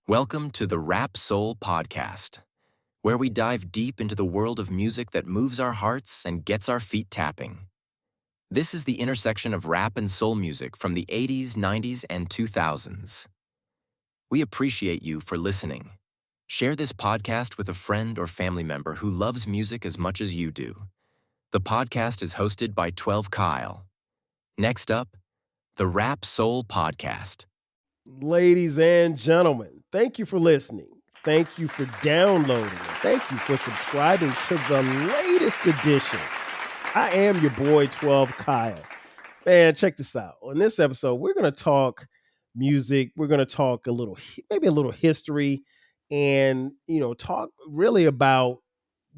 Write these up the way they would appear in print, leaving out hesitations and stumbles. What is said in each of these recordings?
Welcome to the Rap Soul Podcast, where we dive deep into the world of music that moves our hearts and gets our feet tapping. This is the intersection of rap and soul music from the 80s, 90s, and 2000s. We appreciate you for listening. Share this podcast with a friend or family member who loves music as much as you do. The podcast is hosted by 12 Kyle. Next up, the Rap Soul Podcast. Ladies and gentlemen, thank you for listening. Thank you for downloading. Thank you for subscribing to the latest edition. I am your boy 12 Kyle. Man, check this out. On this episode, we're going to talk music. We're going to talk maybe a little history, and talk really about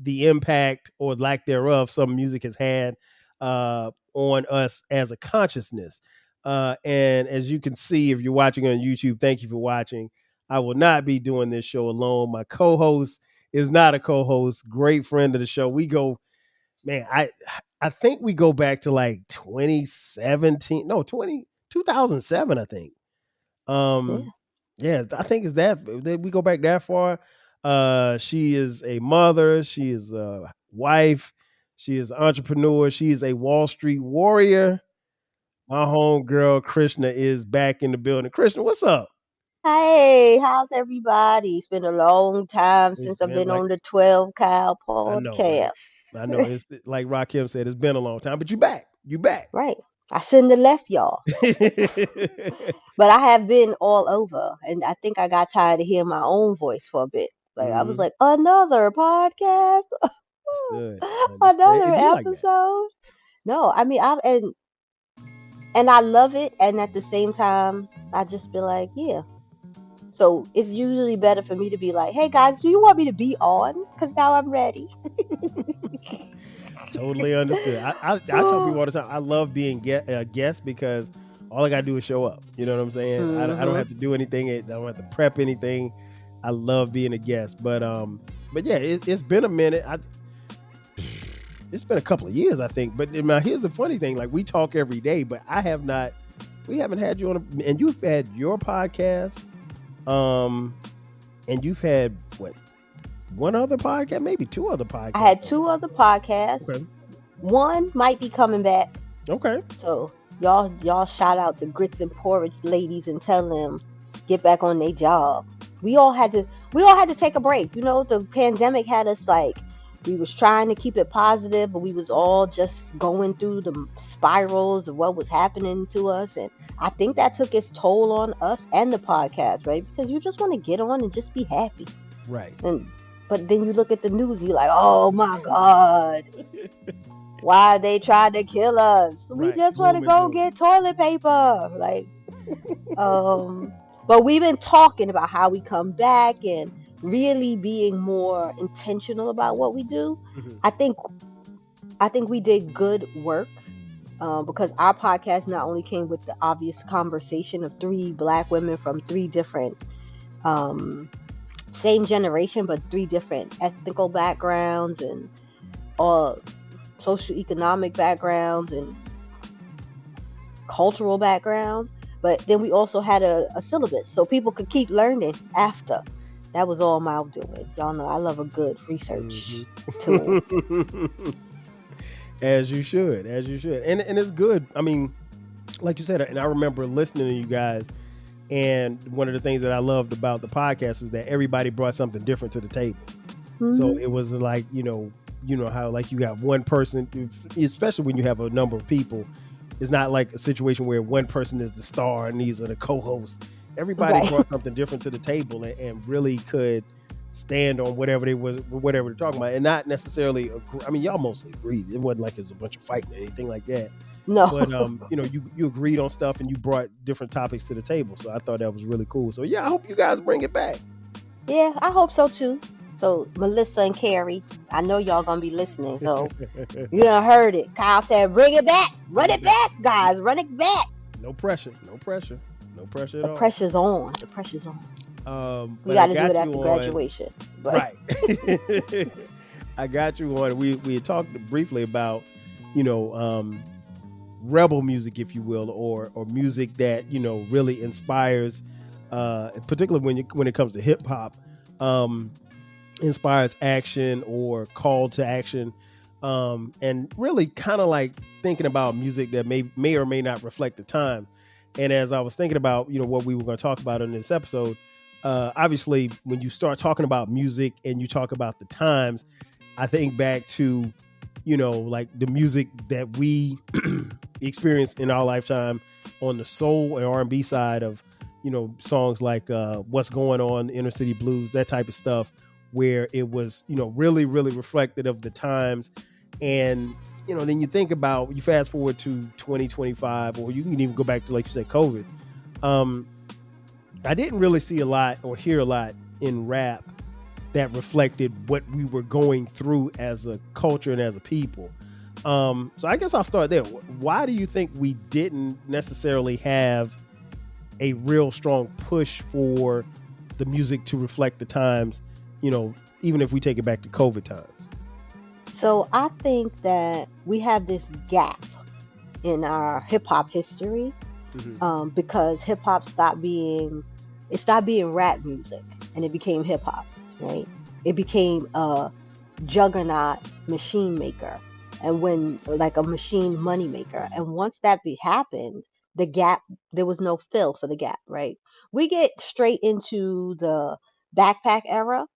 the impact or lack thereof some music has had on us as a consciousness. And as you can see, if you're watching on YouTube, thank you for watching. I will not be doing this show alone. My co-host is not a co-host, great friend of the show. We go, man, I think we go back to like 2007, I think. Yeah, I think it's that we go back that far. She is a mother, she is a wife, she is an entrepreneur, she is a Wall Street warrior. My homegirl Krishna is back in the building. Krishna, what's up? Hey, how's everybody? It's been a long time It's since I've been been like, on the 12 Kyle I know, right? podcast. I know. It's like Rakim said, it's been a long time, but you back. You back. Right. I shouldn't have left y'all, but I have been all over, and I think I got tired of hearing my own voice for a bit. Like I was like, another podcast, Understood. another It be like that. episode. No, I mean and I love it, and at the same time, I just be like, yeah. So it's usually better for me to be like, hey guys, do you want me to be on? Because now I'm ready. Totally understood. I tell people all the time, I love being a guest because all I got to do is show up. You know what I'm saying? I don't have to do anything. I don't have to prep anything. I love being a guest. But yeah, it's been a minute. It's been a couple of years, I think. But now here's the funny thing. Like, we talk every day, but we haven't had you on and you've had your podcast. And you've had what? One other podcast, maybe two other podcasts. I had two other podcasts. Okay. One might be coming back. Okay. So y'all shout out the Grits and Porridge ladies and tell them get back on their job. We all had to take a break. You know, the pandemic had us like, we was trying to keep it positive, but we was all just going through the spirals of what was happening to us. And I think that took its toll on us and the podcast, right? Because you just want to get on and just be happy. Right. But then you look at the news, you're like, oh my God, why they tried to kill us? We just want to go get toilet paper. Like, but we've been talking about how we come back and really being more intentional about what we do. I think we did good work because our podcast not only came with the obvious conversation of three Black women from three different same generation, but three different ethnical backgrounds and socioeconomic backgrounds and cultural backgrounds. But then we also had a syllabus so people could keep learning after. That was all my doing. Y'all know I love a good research tool. As you should. And it's good. I mean, like you said, and I remember listening to you guys, and one of the things that I loved about the podcast was that everybody brought something different to the table. So it was like, you know how like you got one person, especially when you have a number of people, it's not like a situation where one person is the star and these are the co-hosts. Everybody brought something different to the table and really could stand on whatever they're talking about, and not necessarily agree. I mean, y'all mostly agreed. It wasn't like it was a bunch of fighting or anything like that. No. But you agreed on stuff and you brought different topics to the table. So I thought that was really cool. So yeah, I hope you guys bring it back. Yeah, I hope so too. So Melissa and Carrie, I know y'all gonna be listening. So you done heard it. Kyle said, "Bring it back, run it back, guys, run it back." No pressure at all. The pressure's on. We got to do it after graduation. But. Right. I got you on. We had talked briefly about, rebel music, if you will, or music that, really inspires particularly when it comes to hip hop, inspires action or call to action, and really kind of like thinking about music that may or may not reflect the time. And as I was thinking about, what we were going to talk about in this episode, obviously when you start talking about music and you talk about the times, I think back to, like the music that we experienced in our lifetime on the soul and R&B side of, songs like What's Going On, Inner City Blues, that type of stuff, where it was, really, really reflective of the times. And, then you fast forward to 2025, or you can even go back to, like you said, COVID. I didn't really see a lot or hear a lot in rap that reflected what we were going through as a culture and as a people. So I guess I'll start there. Why do you think we didn't necessarily have a real strong push for the music to reflect the times, even if we take it back to COVID times? So I think that we have this gap in our hip hop history, because hip hop stopped being rap music and it became hip hop, right? It became a juggernaut machine maker, and like a machine money maker. And once that happened, the gap, there was no fill for the gap, right? We get straight into the backpack era.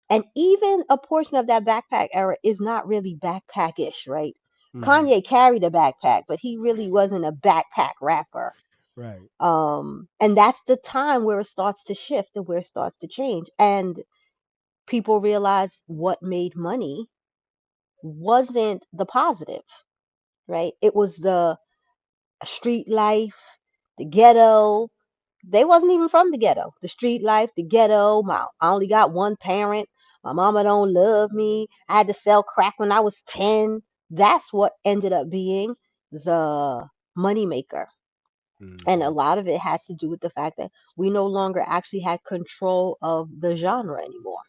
And even a portion of that backpack era is not really backpack-ish, right? Kanye carried a backpack, but he really wasn't a backpack rapper. Right. And that's the time where it starts to shift and where it starts to change. And people realize what made money wasn't the positive, right? It was the street life, the ghetto. They wasn't even from the ghetto. The street life, the ghetto. I only got one parent. My mama don't love me. I had to sell crack when I was 10. That's what ended up being the moneymaker. And a lot of it has to do with the fact that we no longer actually had control of the genre anymore.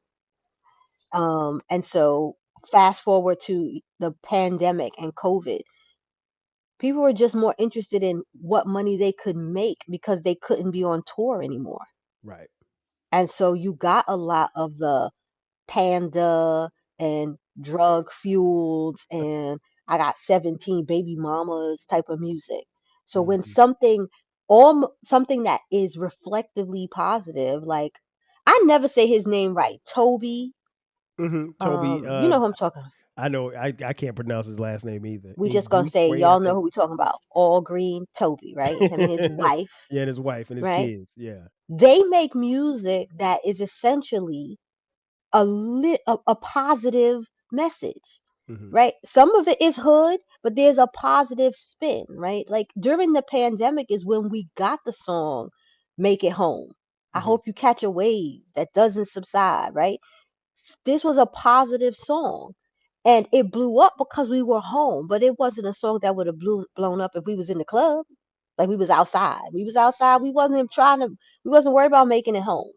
And so fast forward to the pandemic and COVID, people were just more interested in what money they could make because they couldn't be on tour anymore. Right. And so you got a lot of the Panda and drug fueled and I got 17 baby mamas type of music. So when something that is reflectively positive, like I never say his name right, Toby. Toby, you know who I'm talking about. I know. I can't pronounce his last name either. We just gonna say y'all know who we talking about. All Green Toby, right? Him and his wife. Yeah, and his wife and his kids. Yeah. They make music that is essentially a positive message, right? Some of it is hood, but there's a positive spin, right? Like during the pandemic is when we got the song "Make It Home." I hope you catch a wave that doesn't subside, right? This was a positive song. And it blew up because we were home, but it wasn't a song that would have blown up if we was in the club. Like we was outside. We was outside. We wasn't worried about making it home.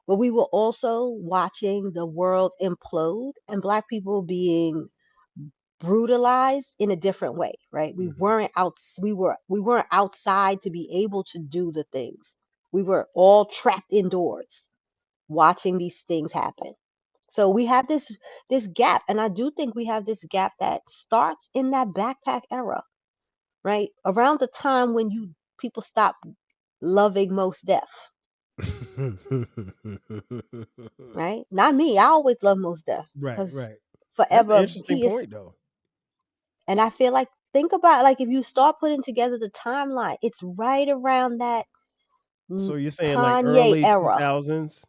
But we were also watching the world implode and Black people being brutalized in a different way, right? We weren't outside to be able to do the things. We were all trapped indoors watching these things happen. So we have this gap, and I do think we have this gap that starts in that backpack era, right? Around the time when people stop loving Mos Def. Right? Not me. I always love Mos Def. Right. Forever. That's an interesting point, though. And I feel like, think about, like, if you start putting together the timeline, it's right around that So you're saying Kanye like early era. 2000s?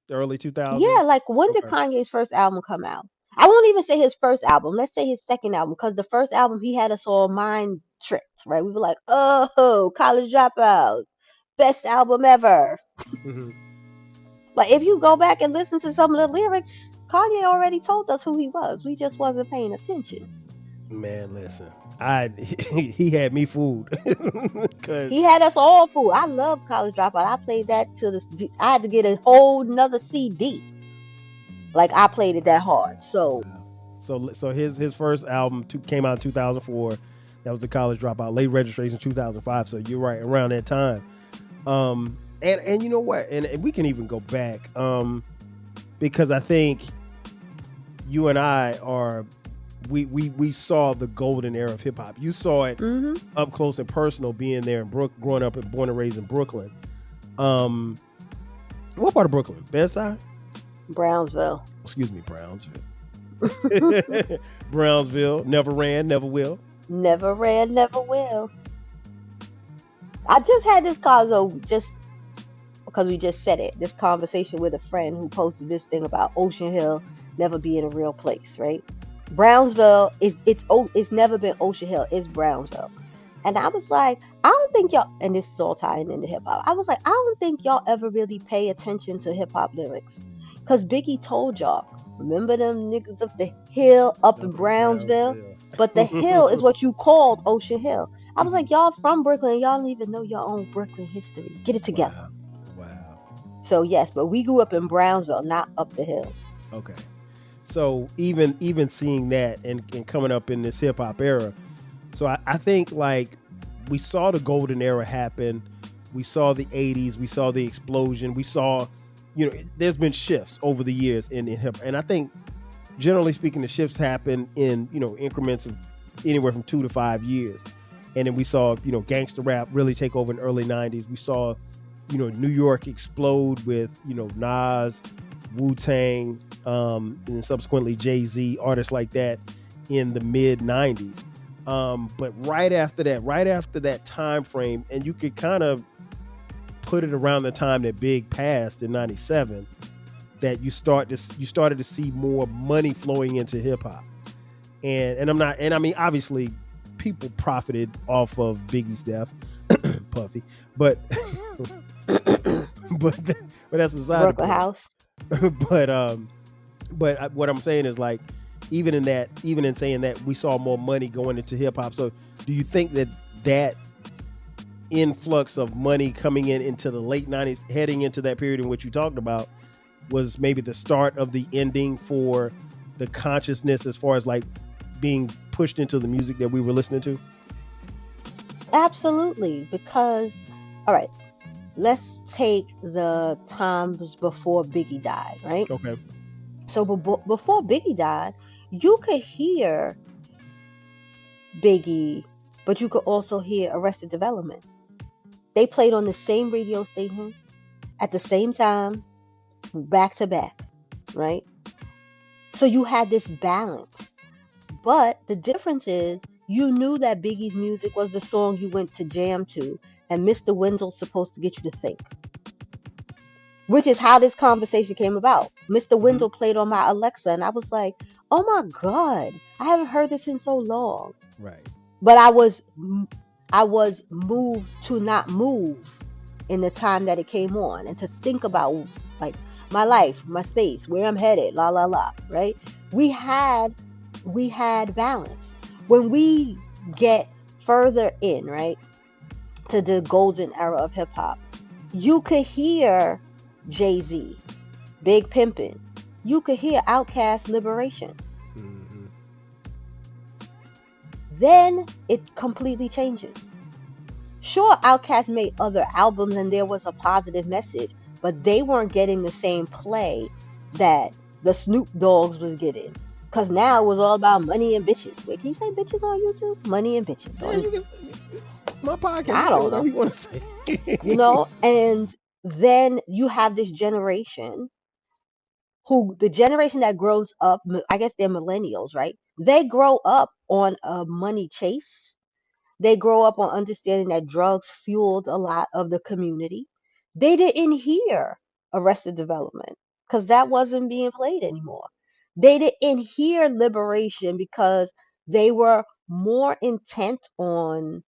The early 2000s? Yeah, like when did Kanye's first album come out? I won't even say his first album. Let's say his second album, because the first album he had us all mind tricked, right? We were like, oh, College Dropout, best album ever. But if you go back and listen to some of the lyrics, Kanye already told us who he was. We just wasn't paying attention. Man, listen, he had me fooled. He had us all fooled. I love College Dropout. I played that I had to get a whole nother CD. Like I played it that hard. So his first album came out in 2004. That was the College Dropout. Late Registration 2005. So you're right, around that time. And you know what? And we can even go back because I think you and I are we saw the golden era of hip hop. You saw it up close and personal, being there in growing up and born and raised in Brooklyn. What part of Brooklyn? Bedside? Brownsville. Excuse me, Brownsville. Brownsville. Never ran, never will. Never ran, never will. I just had this just because we just said it, this conversation with a friend who posted this thing about Ocean Hill never being a real place, right? Brownsville it's never been Ocean Hill, it's Brownsville. And I was like, I don't think y'all, and this is all tying into hip hop. I was like, I don't think y'all ever really pay attention to hip hop lyrics. Because Biggie told y'all, remember them niggas of the hill up in Brownsville? But the hill is what you called Ocean Hill. I was like, y'all from Brooklyn, y'all don't even know your own Brooklyn history. Get it together. Wow. So yes, but we grew up in Brownsville, not up the hill. Okay. So even seeing that and coming up in this hip hop era, so I think like we saw the golden era happen. We saw the 80s. We saw the explosion. We saw, there's been shifts over the years in hip hop. And I think generally speaking, the shifts happen in, increments of anywhere from 2 to 5 years. And then we saw, gangster rap really take over in the early 90s. We saw, New York explode with, Nas, Wu-Tang, and subsequently Jay-Z, artists like that in the mid 90s. But right after that time frame, and you could kind of put it around the time that Big passed in 97, that you started to see more money flowing into hip hop. And I mean, obviously people profited off of Biggie's death, Puffy, but that's beside Brooklyn the point. House. But what I'm saying is, like, even in saying that, we saw more money going into hip hop. So do you think that influx of money coming into the late 90s, heading into that period in which you talked about, was maybe the start of the ending for the consciousness as far as like being pushed into the music that we were listening to? Absolutely. Because, all right, let's take the times before Biggie died, right? Okay. So before Biggie died, you could hear Biggie, but you could also hear Arrested Development. They played on the same radio station at the same time, back to back, right? So you had this balance. But the difference is, you knew that Biggie's music was the song you went to jam to, and Mr. Wenzel's supposed to get you to think. Which is how this conversation came about. Mr. Wenzel played on my Alexa, and I was like, oh my God, I haven't heard this in so long. Right. But I was moved to not move in the time that it came on, and to think about like my life, my space, where I'm headed, la la la, right? We had balance. When we get further in, right, to the golden era of hip hop, you could hear Jay-Z, Big Pimpin'. You could hear Outkast, Liberation. Mm-hmm. Then it completely changes. Sure, Outkast made other albums and there was a positive message, but they weren't getting the same play that the Snoop Dogg's was getting. Because now it was all about money and bitches. Wait, can you say bitches on YouTube? Money and bitches. Yeah, you can say my podcast. I don't know. You want to say. And then you have this generation the generation that grows up, I guess they're millennials, right? They grow up on a money chase. They grow up on understanding that drugs fueled a lot of the community. They didn't hear Arrested Development because that wasn't being played anymore. They didn't hear Liberation because they were more intent on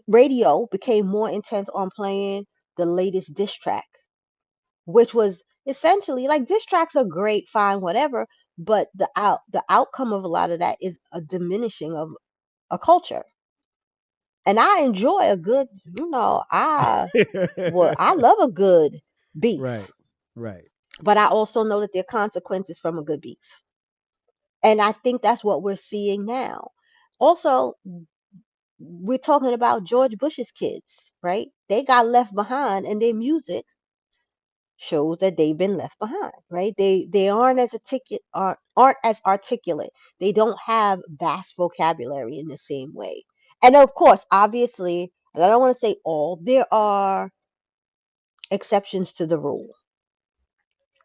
radio, became more intent on playing the latest diss track, which was essentially like, diss tracks are great, fine, whatever, but the outcome of a lot of that is a diminishing of a culture. And I enjoy a good, I love a good beef. Right. But I also know that there are consequences from a good beef. And I think that's what we're seeing now. Also, we're talking about George Bush's kids, right? They got left behind, and their music shows that they've been left behind, right? They aren't as articulate. They don't have vast vocabulary in the same way. And of course, obviously, and I don't want to say all, there are exceptions to the rule,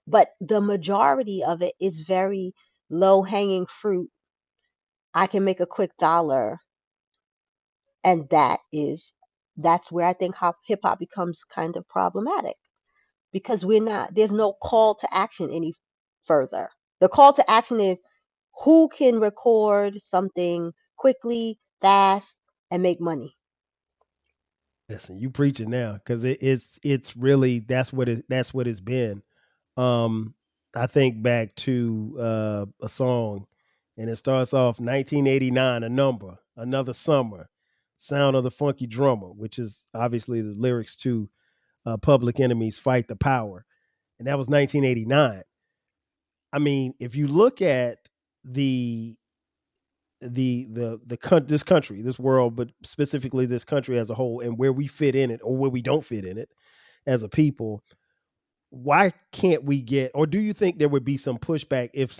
but the majority of it is very low hanging fruit. I can make a quick dollar, and that's where I think hip hop becomes kind of problematic, because there's no call to action any further. The call to action is who can record something quickly, fast, and make money. Listen, you preaching now, because it's really that's what it's been. I think back to a song, and it starts off 1989, a number, another summer, sound of the funky drummer, which is obviously the lyrics to Public Enemy's "Fight the Power," and that was 1989. I mean, if you look at the this country, this world, but specifically this country as a whole, and where we fit in it or where we don't fit in it as a people, why can't we get, or do you think there would be some pushback if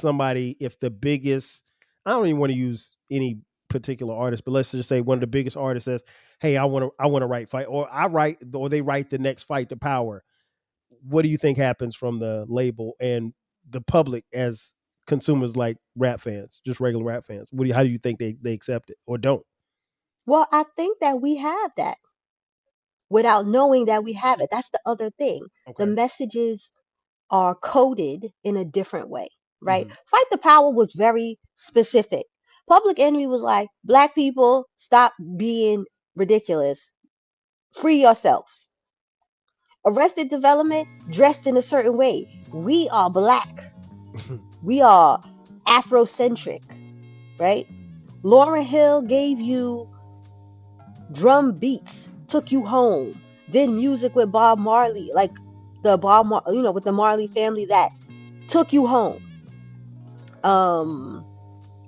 the biggest, I don't even want to use any particular artist, but let's just say one of the biggest artists says, hey, I want to write Fight, or they write the next Fight the Power. What do you think happens from the label and the public as consumers, like rap fans, just regular rap fans? How do you think they accept it or don't? Well, I think that we have that without knowing that we have it. That's the other thing. Okay. The messages are coded in a different way, right? Fight the Power was very specific. Public Enemy was like, black people, stop being ridiculous. Free yourselves. Arrested Development, dressed in a certain way. We are black. We are Afrocentric, right? Lauryn Hill gave you drum beats, took you home. Then music with Bob Marley, like with the Marley family, that took you home.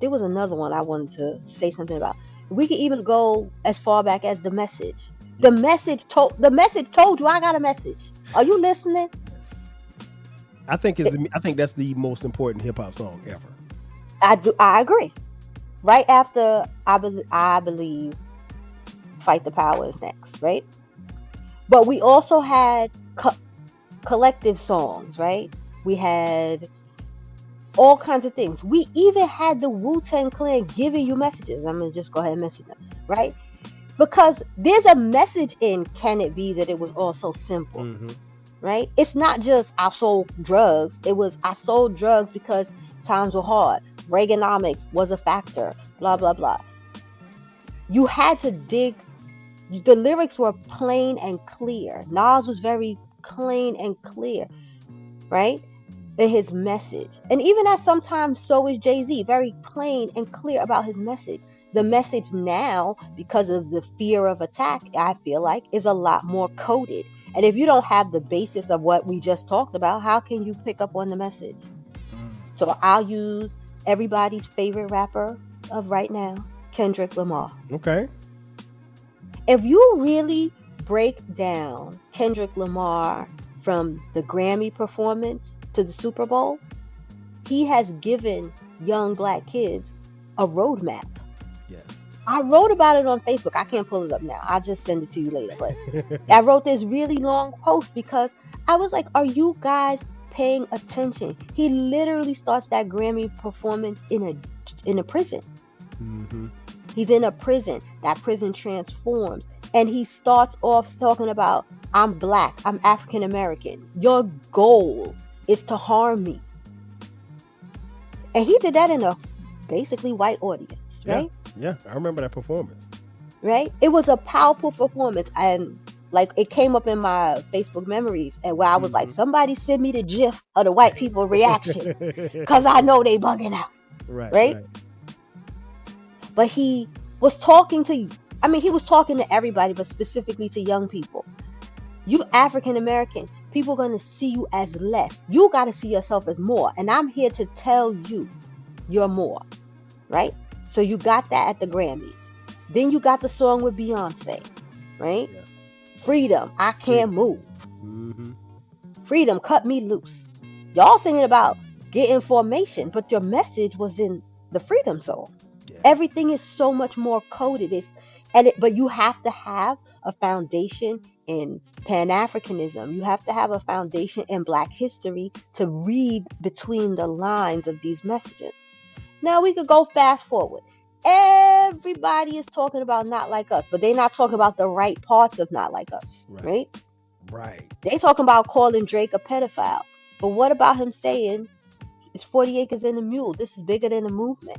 There was another one I wanted to say something about. We can even go as far back as The Message. The message told you I got a message. Are you listening? I think that's the most important hip hop song ever. I agree. Right after I believe Fight the Power is next, right? But we also had collective songs, right? We had all kinds of things. We even had the Wu-Tang Clan giving you messages. I'm gonna just go ahead and mention them, right? Because there's a message in Can It Be That It Was All So Simple, right? It's not just I sold drugs. It was I sold drugs because times were hard. Reaganomics was a factor, blah, blah, blah. You had to dig. The lyrics were plain and clear. Nas was very plain and clear, right? In his message. And even as sometimes so is Jay-Z, very plain and clear about his message. The message now, because of the fear of attack, I feel like, is a lot more coded. And if you don't have the basis of what we just talked about, how can you pick up on the message? So I'll use everybody's favorite rapper of right now, Kendrick Lamar. Okay. If you really break down Kendrick Lamar from the Grammy performance to the Super Bowl, he has given young black kids a roadmap. Yes. I wrote about it on Facebook. I can't pull it up now. I'll just send it to you later. But I wrote this really long post because I was like, are you guys paying attention? He literally starts that Grammy performance in a prison. He's in a prison. That prison transforms. And he starts off talking about, I'm black, I'm African American. Your goal is to harm me. And he did that in a basically white audience, right? Yeah, I remember that performance. Right? It was a powerful performance. And like it came up in my Facebook memories, and where I was like, somebody send me the GIF of the white people reaction because I know they bugging out. Right? But he was talking to everybody, but specifically to young people. You African American, people are going to see you as less. You got to see yourself as more. And I'm here to tell you you're more. Right? So you got that at the Grammys. Then you got the song with Beyonce, right? Yeah. Freedom, I can't move. Mm-hmm. Freedom, cut me loose. Y'all singing about getting formation, but your message was in the freedom song. Yeah. Everything is so much more coded. But you have to have a foundation in Pan-Africanism. You have to have a foundation in Black history to read between the lines of these messages. Now we could go fast forward. Everybody is talking about Not Like Us, but they're not talking about the right parts of Not Like Us, right? Right. They talking about calling Drake a pedophile. But what about him saying it's 40 acres and a mule? This is bigger than a movement,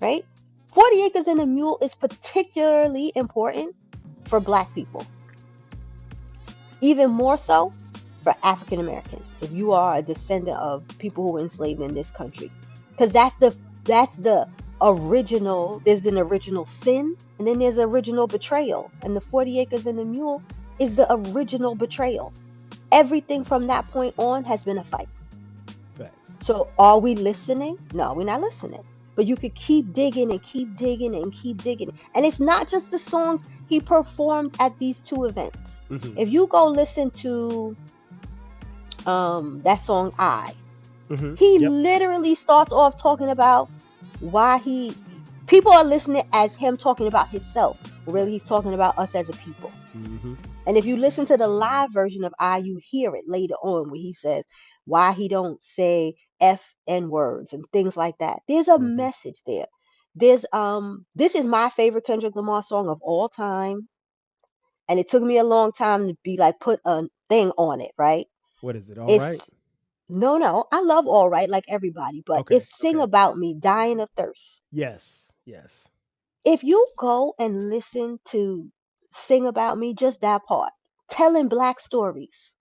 right? 40 acres and a mule is particularly important for Black people. Even more so for African Americans, if you are a descendant of people who were enslaved in this country. Because that's the original, there's an original sin, and then there's original betrayal. And the 40 acres and the mule is the original betrayal. Everything from that point on has been a fight. Facts. So are we listening? No, we're not listening. But you could keep digging and keep digging and keep digging. And it's not just the songs he performed at these two events. Mm-hmm. If you go listen to that song I, he literally starts off talking about why people are listening as him talking about himself. Really, he's talking about us as a people. Mm-hmm. And if you listen to the live version of I, you hear it later on where he says why he don't say N words and things like that. There's a message there. There's this is my favorite Kendrick Lamar song of all time. And it took me a long time to be like put a thing on it, right? What is it? All right. No, I love All Right like everybody, but it's Sing About Me, Dying of Thirst. Yes. If you go and listen to Sing About Me, just that part, telling Black stories,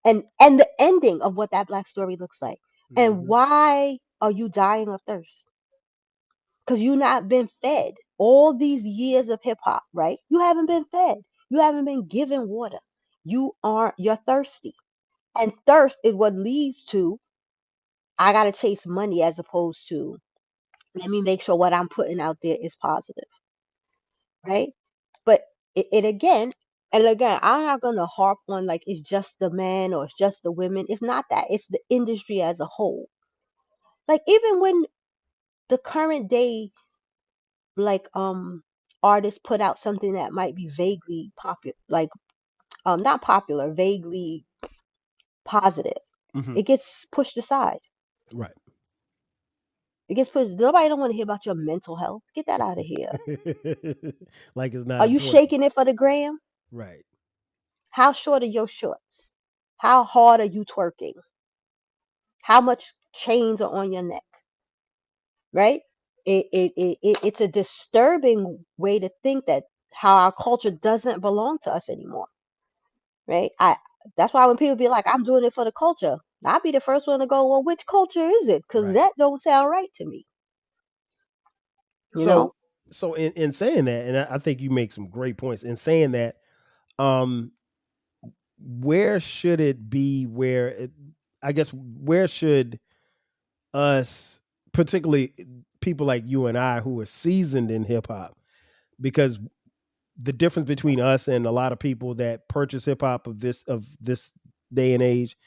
and the ending of what that Black story looks like, and why are you dying of thirst? Because you not been fed all these years of hip hop, right? You haven't been fed. You haven't been given water. You're thirsty. And thirst is what leads to, I got to chase money as opposed to, let me make sure what I'm putting out there is positive, right? But it again, and again, I'm not going to harp on like it's just the men or it's just the women. It's not that. It's the industry as a whole. Like even when the current day, like artists put out something that might be vaguely popular, like not popular, vaguely positive, it gets pushed aside. Right. It gets pushed. Nobody don't want to hear about your mental health. Get that out of here. Like it's not. Are you shaking it for the gram? Right. How short are your shorts? How hard are you twerking? How much chains are on your neck? Right? It's a disturbing way to think that how our culture doesn't belong to us anymore. Right? That's why when people be like, I'm doing it for the culture, I'll be the first one to go, well, which culture is it? Because that don't sound right to me. You know? So in saying that, and I think you make some great points in saying that, where should it be where should us, particularly people like you and I who are seasoned in hip hop, because the difference between us and a lot of people that purchase hip hop of this day and age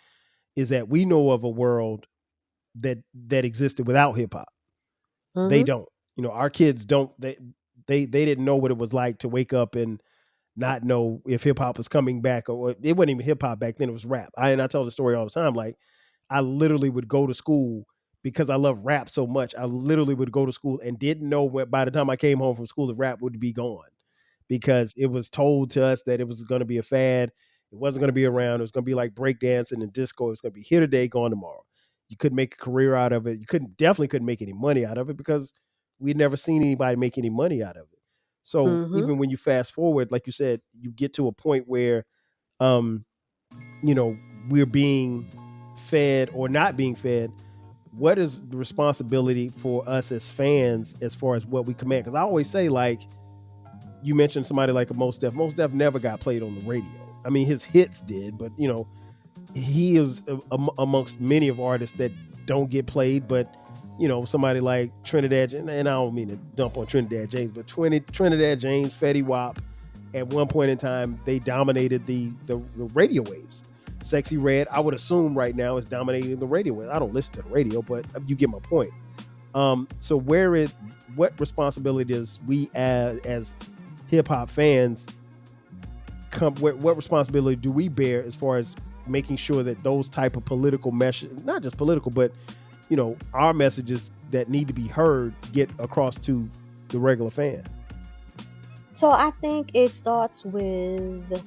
is that we know of a world that existed without hip hop. They don't. You know, our kids don't. They didn't know what it was like to wake up and not know if hip hop was coming back, or it wasn't even hip hop back then. It was rap. I tell the story all the time. Like I literally would go to school because I love rap so much. I literally would go to school and didn't know by the time I came home from school, the rap would be gone because it was told to us that it was going to be a fad. It wasn't going to be around. It was going to be like breakdancing and disco. It was going to be here today, gone tomorrow. You couldn't make a career out of it. You definitely couldn't make any money out of it because we'd never seen anybody make any money out of it. So even when you fast forward, like you said, you get to a point where, we're being fed or not being fed. What is the responsibility for us as fans as far as what we command? Because I always say, like, you mentioned somebody like a Mos Def. Mos Def never got played on the radio. I mean, his hits did, but, he is amongst many of artists that don't get played, but, somebody like Trinidad, and I don't mean to dump on Trinidad James, but Trinidad James, Fetty Wap, at one point in time, they dominated the radio waves. Sexy Red, I would assume right now, is dominating the radio waves. I don't listen to the radio, but you get my point. So what responsibility does we as hip hop fans what responsibility do we bear as far as making sure that those type of political messages, not just political, but our messages that need to be heard get across to the regular fan? So I think it starts with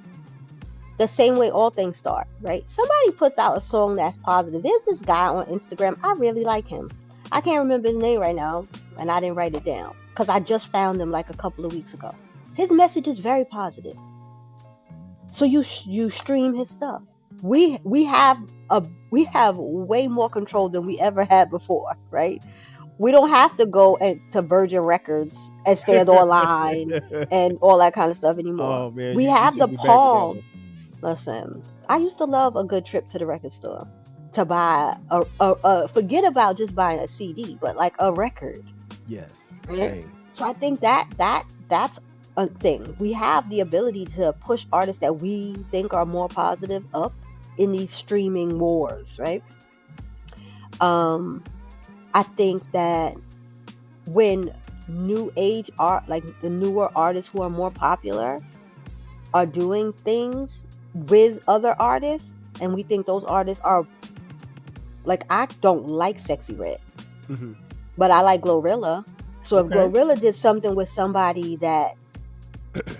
the same way all things start, right? Somebody puts out a song that's positive. There's this guy on Instagram. I really like him. I can't remember his name right now, and I didn't write it down because I just found him like a couple of weeks ago. His message is very positive. So you stream his stuff. We have way more control than we ever had before, right? We don't have to go to Virgin Records and stand online and all that kind of stuff anymore. Oh man, we have the palm. Listen, I used to love a good trip to the record store to buy forget about just buying a CD, but like a record. Yes. Right? So I think that's a thing. We have the ability to push artists that we think are more positive up in these streaming wars, right? I think that when new age art, like the newer artists who are more popular, are doing things with other artists, and we think those artists are like, I don't like Sexy Red, but I like Glorilla. So if Glorilla did something with somebody that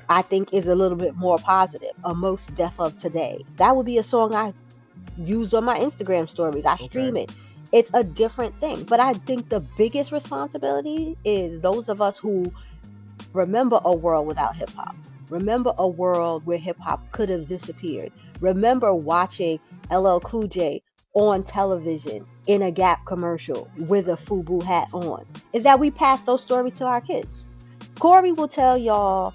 I think is a little bit more positive, a Mos Def of today, that would be a song I use on my Instagram stories. I stream it. It's a different thing. But I think the biggest responsibility is those of us who remember a world without hip hop. Remember a world where hip hop could have disappeared. Remember watching LL Cool J on television in a Gap commercial with a FUBU hat on. Is that we pass those stories to our kids. Corey will tell y'all,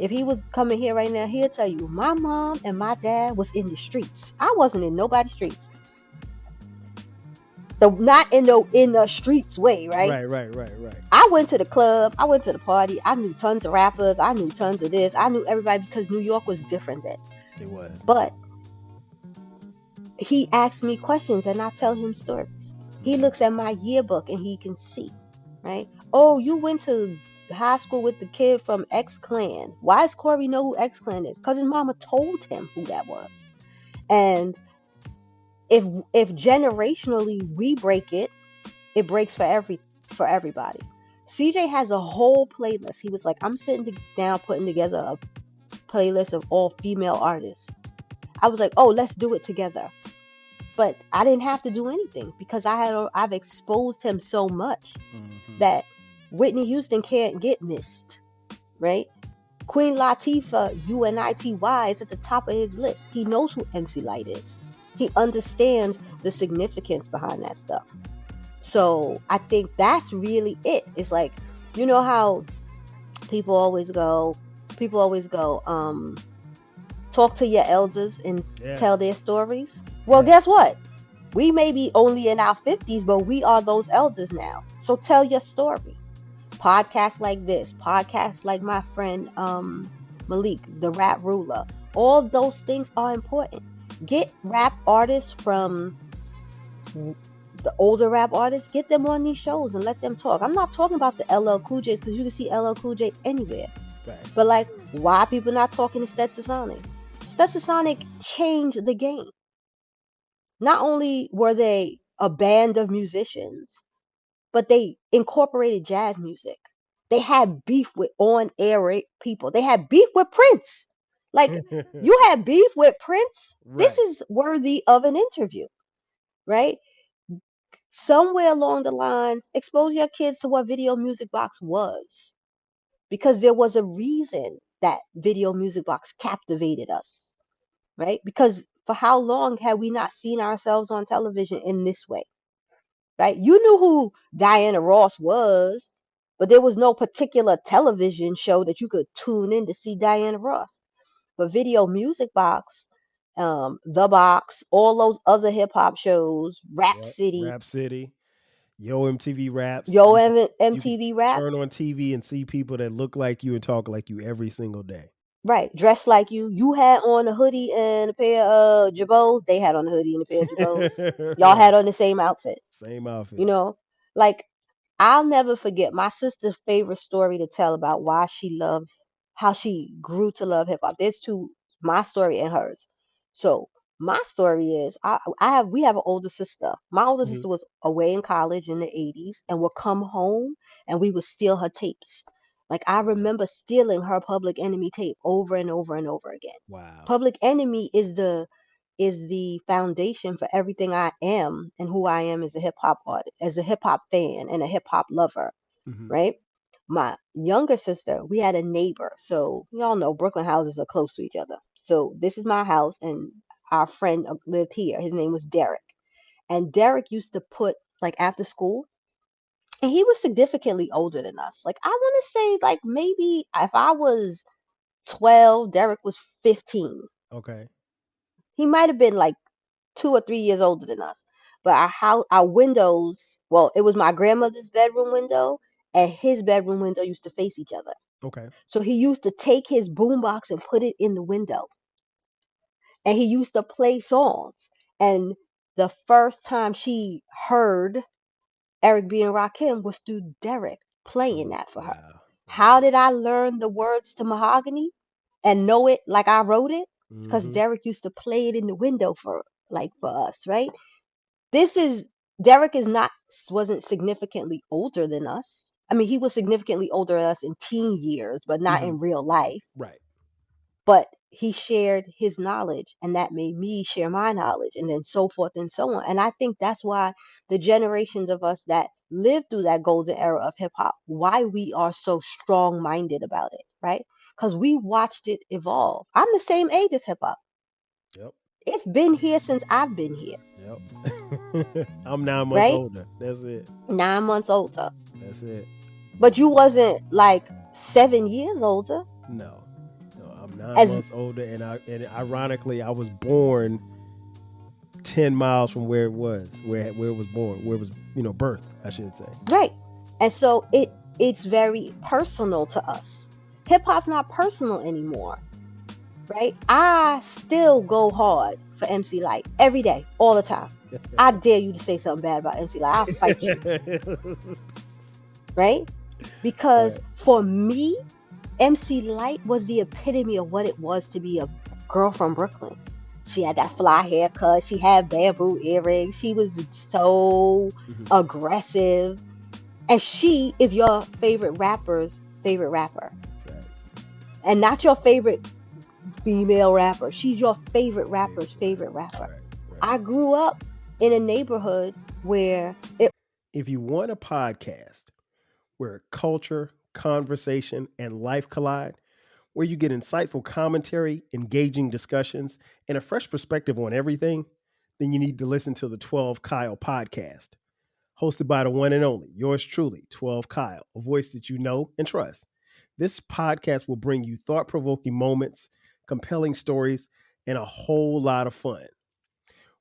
if he was coming here right now, he'll tell you, my mom and my dad was in the streets. I wasn't in nobody's streets. So not in the streets way, right? Right. I went to the club. I went to the party. I knew tons of rappers. I knew tons of this. I knew everybody because New York was different then. It was. But he asks me questions and I tell him stories. He looks at my yearbook and he can see, right? Oh, you went to high school with the kid from X Clan. Why does Corey know who X Clan is? Because his mama told him who that was. And if generationally we break it, it breaks for everybody. CJ has a whole playlist. He was like, I'm sitting down putting together a playlist of all female artists. I was like, oh, let's do it together. But I didn't have to do anything because I've exposed him so much that Whitney Houston can't get missed, right? Queen Latifah, UNITY, is at the top of his list. He knows who MC Lyte is. He understands the significance behind that stuff. So I think that's really it. It's like, you know how people always go, talk to your elders and tell their stories. Well, guess what? We may be only in our 50s, but we are those elders now. So tell your story. Podcasts like this, podcasts like my friend Malik, the Rap Ruler, all those things are important. Get rap artists from the older rap artists, get them on these shows and let them talk. I'm not talking about the LL Cool J's because you can see LL Cool J anywhere. Right. But like, why are people not talking to Stetsasonic? Stetsasonic changed the game. Not only were they a band of musicians, but they incorporated jazz music. They had beef with on-air people. They had beef with Prince. Like, you had beef with Prince? Right. This is worthy of an interview, right? Somewhere along the lines, expose your kids to what Video Music Box was. Because there was a reason that Video Music Box captivated us, right? Because for how long had we not seen ourselves on television in this way, right? You knew who Diana Ross was, but there was no particular television show that you could tune in to see Diana Ross. But Video Music Box, The Box, all those other hip hop shows, Rap City. Yo MTV Raps. Yo You MTV turn Raps. on TV and see people that look like you and talk like you every single day. Right, dressed like you. You had on a hoodie and a pair of Jabos. They had on a hoodie and a pair of Jabos. Y'all Right. had on the same outfit. Same outfit. You know, like I'll never forget my sister's favorite story to tell about why she loved, how she grew to love hip hop. There's two, my story and hers. So my story is we have an older sister. My older Mhm. sister was away in college in the 80s and would come home and we would steal her tapes. Like I remember stealing her Public Enemy tape over and over and over again. Wow. Public Enemy is the foundation for everything I am and who I am as a hip hop artist, as a hip hop fan and a hip hop lover, Mhm. right? My younger sister, we had a neighbor. So y'all know Brooklyn houses are close to each other. So this is my house and our friend lived here. His name was Derek. And Derek used to put like after school, and he was significantly older than us. Like I want to say like maybe if I was 12, Derek was 15. Okay. He might have been like 2 or 3 years older than us. But our windows, well, it was my grandmother's bedroom window and his bedroom window used to face each other. Okay. So he used to take his boombox and put it in the window. And he used to play songs. And the first time she heard Eric B. and Rakim was through Derek playing that for her. Wow. How did I learn the words to Mahogany and know it like I wrote it? Because Mhm. Derek used to play it in the window for us, right? Derek wasn't significantly older than us. I mean, he was significantly older than us in teen years, but not in real life. Right. But he shared his knowledge, and that made me share my knowledge, and then so forth and so on. And I think that's why the generations of us that lived through that golden era of hip hop, why we are so strong minded about it, right? Because we watched it evolve. I'm the same age as hip hop. Yep. It's been here since I've been here, Yep. I'm 9 months right? older. That's it. 9 months older. That's it. But you wasn't like 7 years older. No. I'm 9 As months older, and ironically, I was born 10 miles from where it was born, where it was birth, I should say. right. And so it's very personal to us. Hip hop's not personal anymore. Right? I still go hard for MC Lyte every day, all the time. I dare you to say something bad about MC Lyte. I'll fight you. Right? Because Right. for me, MC Lyte was the epitome of what it was to be a girl from Brooklyn. She had that fly haircut. She had bamboo earrings. She was so aggressive. And she is your favorite rapper's favorite rapper. Facts. And not your favorite female rapper. She's your favorite rapper's favorite rapper. Right. I grew up in a neighborhood where If you want a podcast where culture, conversation, and life collide, where you get insightful commentary, engaging discussions, and a fresh perspective on everything, then you need to listen to the 12 Kyle podcast. Hosted by the one and only, yours truly, 12 Kyle, a voice that you know and trust. This podcast will bring you thought-provoking moments, compelling stories, and a whole lot of fun.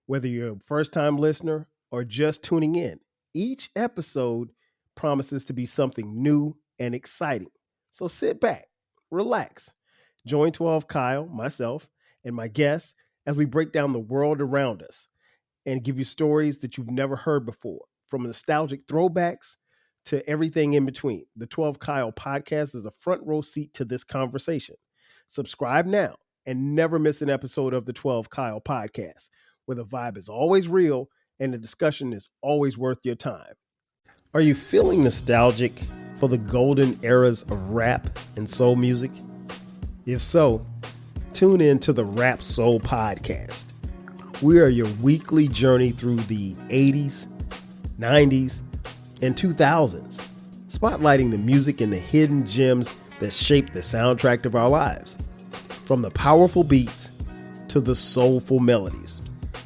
Whether you're a first-time listener or just tuning in, each episode promises to be something new and exciting. So sit back, relax, join 12 Kyle, myself, and my guests as we break down the world around us and give you stories that you've never heard before, from nostalgic throwbacks to everything in between. The 12 Kyle podcast is a front row seat to this conversation. Subscribe now and never miss an episode of the 12 Kyle podcast, where the vibe is always real and the discussion is always worth your time. Are you feeling nostalgic for the golden eras of rap and soul music? If so, tune in to the Rap Soul podcast. We are your weekly journey through the 80s, 90s, and 2000s, spotlighting the music and the hidden gems that shaped the soundtrack of our lives. From the powerful beats to the soulful melodies,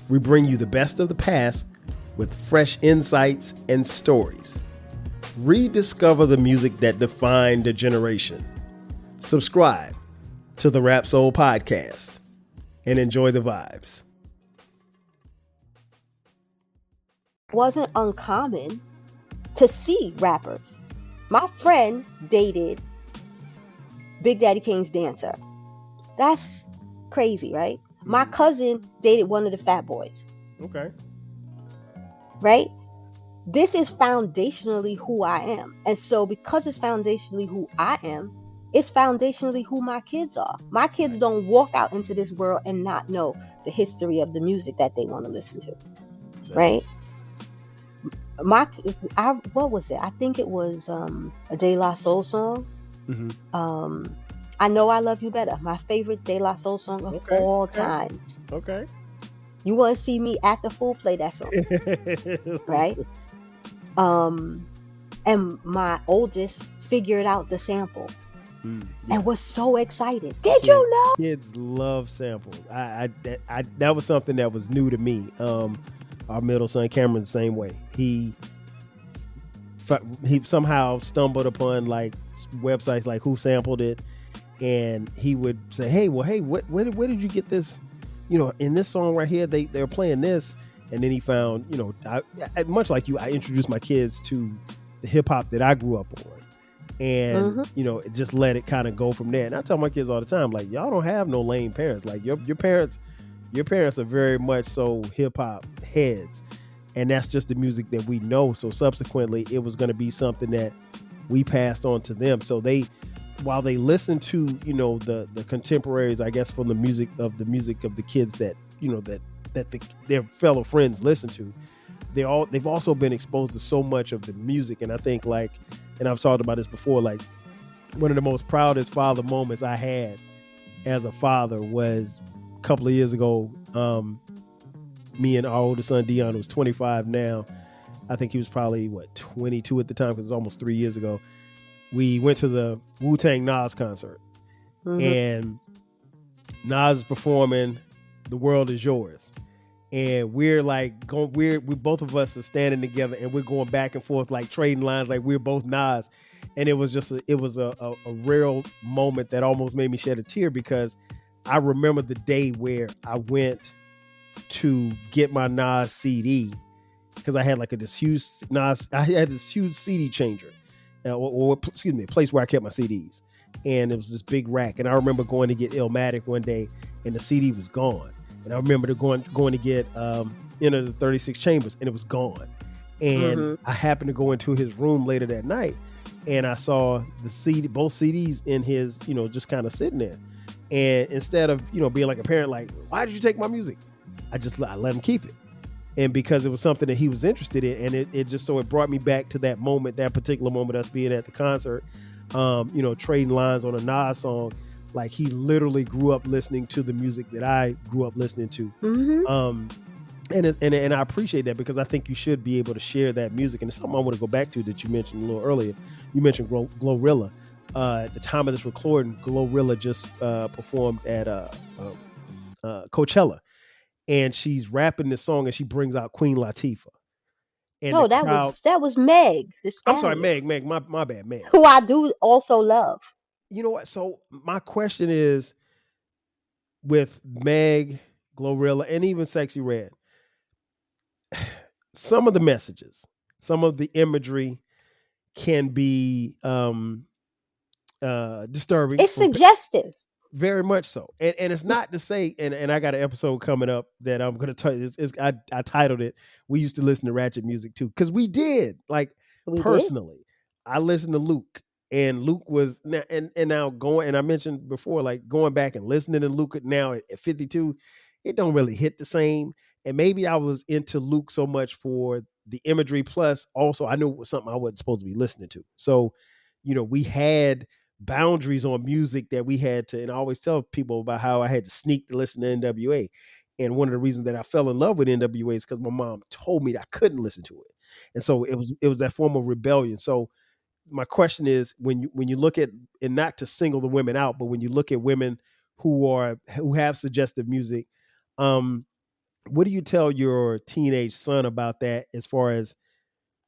we bring you the best of the past with fresh insights and stories. Rediscover the music that defined a generation. Subscribe to the Rap Soul podcast and enjoy the vibes. wasn't uncommon to see rappers. My friend dated Big Daddy Kane's dancer. That's crazy, right? My cousin dated one of the Fat Boys. Okay. Right? This is foundationally who I am. And so because it's foundationally who I am, it's foundationally who my kids are. My kids don't walk out into this world and not know the history of the music that they want to listen to. Right? What was it? I think it was a De La Soul song. I Know I Love You Better. My favorite De La Soul song of all time. Okay. You want to see me act a fool? Play that song. Right? And my oldest figured out the sample and was so excited. Did you know? Kids love samples. That was something that was new to me. Our middle son Cameron, the same way. He somehow stumbled upon like websites like Who Sampled It, and he would say, "Hey, where did you get this? You know, in this song right here, they're playing this." And then he found, you know, I much like you, I introduced my kids to the hip hop that I grew up on, and you know, just let it kind of go from there. And I tell my kids all the time, like, y'all don't have no lame parents. Like your parents are very much so hip hop heads, and that's just the music that we know. So subsequently, it was going to be something that we passed on to them. So while they listen to, you know, the contemporaries, I guess, from the music of the kids that, you know, that their fellow friends listen to, they've also been exposed to so much of the music. And I think, like, and I've talked about this before, like, one of the most proudest father moments I had as a father was a couple of years ago. Me and our oldest son Dion, who's 25 now, I think he was probably 22 at the time, because it was almost 3 years ago. We went to the Wu-Tang Nas concert, and Nas is performing "The World Is Yours," and we're like we both of us are standing together, and we're going back and forth, like trading lines, like we're both Nas. And it was just a real moment that almost made me shed a tear, because I remember the day where I went to get my Nas CD, because I had like this huge CD changer, or excuse me, a place where I kept my CDs, and it was this big rack. And I remember going to get Illmatic one day, and the CD was gone. And I remember going to get Enter the 36 Chambers, and it was gone. And I happened to go into his room later that night, and I saw both CDs in his, you know, just kind of sitting there. And instead of, you know, being like a parent, like, why did you take my music? I let him keep it. And because it was something that he was interested in, and it brought me back to that moment, that particular moment, us being at the concert, you know, trading lines on a Nas song. Like, he literally grew up listening to the music that I grew up listening to. And I appreciate that, because I think you should be able to share that music. And it's something I want to go back to that you mentioned a little earlier. You mentioned Glorilla. At the time of this recording, Glorilla just performed at Coachella, and she's rapping this song, and she brings out Queen Latifah. And no, that was Meg. I'm sorry, Meg. My bad, Meg. Who I do also love. You know what? So my question is, with Meg, Glorilla, and even Sexy Red, some of the messages, some of the imagery can be disturbing. It's suggestive. Very much so. And it's not to say, and I got an episode coming up that I'm going to tell you, I titled it, "We Used to Listen to Ratchet Music Too." Because we did. Like, personally, I listened to Luke, and Luke was, and now going, and I mentioned before, like, going back and listening to Luke now at 52, it don't really hit the same. And maybe I was into Luke so much for the imagery, plus also I knew it was something I wasn't supposed to be listening to. So, you know, we had boundaries on music that we had to, and I always tell people about how I had to sneak to listen to NWA. And one of the reasons that I fell in love with NWA is because my mom told me that I couldn't listen to it. And so it was that form of rebellion. So my question is, when you look at, and not to single the women out, but when you look at women who have suggestive music, what do you tell your teenage son about that, as far as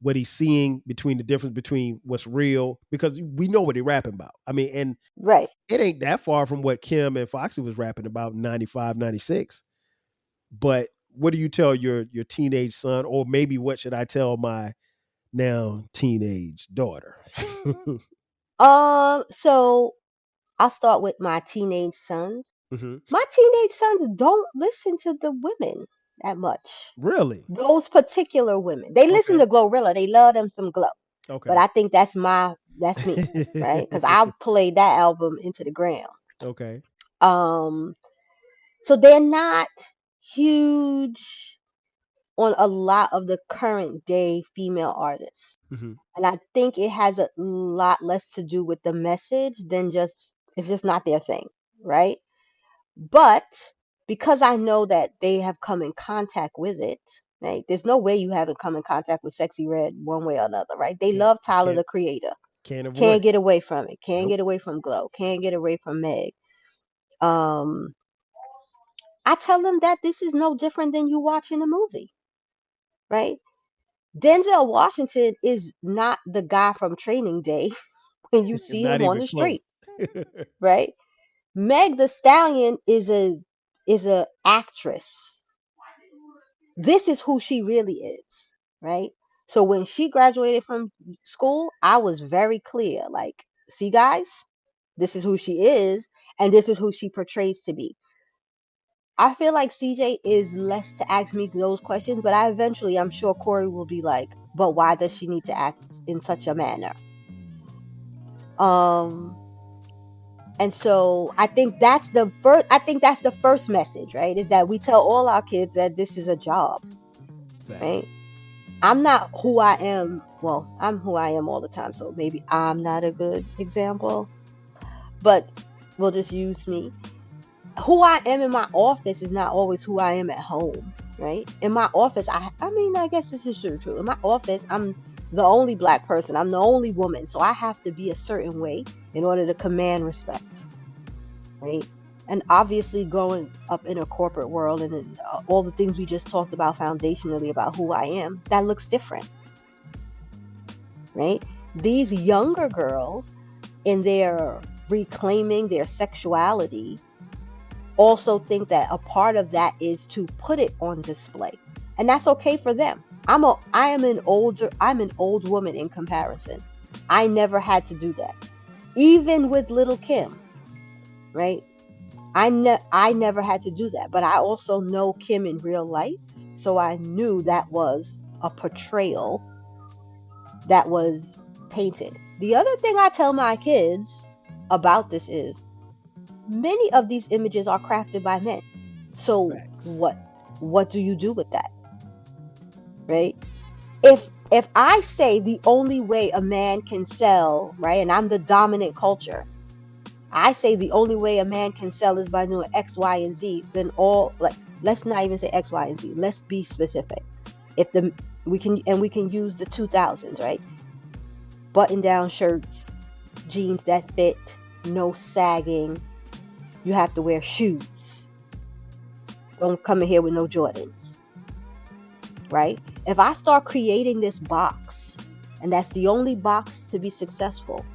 what he's seeing, between the difference between what's real, because we know what they're rapping about. I mean, and it ain't that far from what Kim and Foxy was rapping about in 95, 96. But what do you tell your teenage son, or maybe what should I tell my now teenage daughter? So I'll start with my teenage sons. Hmm. My teenage sons don't listen to the women that much. Really? Those particular women. They listen Okay. to Glorilla. They love them some Glow. But Okay. I think that's me, right? Because I played that album into the ground. Okay. Um, so they're not huge on a lot of the current day female artists. Hmm. And I think it has a lot less to do with the message than just it's just not their thing, right? But because I know that they have come in contact with it, right? There's no way you haven't come in contact with Sexy Red one way or another, right? They Can't love Tyler can't the Creator. can't Can't avoid it. get away from it. Can't Nope. get away from Glow. Can't get away from Meg. Um, I tell them that this is no different than you watching a movie, right? Denzel Washington is not the guy from Training Day when you see Not him on even the close. street, right? Meg the Stallion is a actress. This is who she really is, right? So when she graduated from school, I was very clear. Like, see, guys, this is who she is, and this is who she portrays to be. I feel like CJ is less to ask me those questions, but I'm sure Corey will be like, but why does she need to act in such a manner? Um, and so I think that's the first message, right? Is that we tell all our kids that this is a job, Facts. right? I'm not who I am. Well, I'm who I am all the time, so maybe I'm not a good example, but we'll just use me. Who I am in my office is not always who I am at home, right? In my office, I mean, I guess this is true. In my office, I'm the only black person. I'm the only woman, so I have to be a certain way in order to command respect, right? And obviously, growing up in a corporate world and all the things we just talked about foundationally about who I am, that looks different, right? These younger girls, in their reclaiming their sexuality, also think that a part of that is to put it on display, and that's okay for them. I'm an old woman in comparison. I never had to do that, even with Little Kim, right? I never had to do that, but I also know Kim in real life, so I knew that was a portrayal that was painted. The other thing I tell my kids about this is many of these images are crafted by men. So Facts. what do you do with that? Right? If I say the only way a man can sell, right, and I'm the dominant culture, I say the only way a man can sell is by doing X, Y, and Z, then let's not even say X, Y, and Z. Let's be specific. We can use the 2000s, right? Button down shirts, jeans that fit, no sagging. You have to wear shoes. Don't come in here with no Jordans, right? If I start creating this box, and that's the only box to be successful,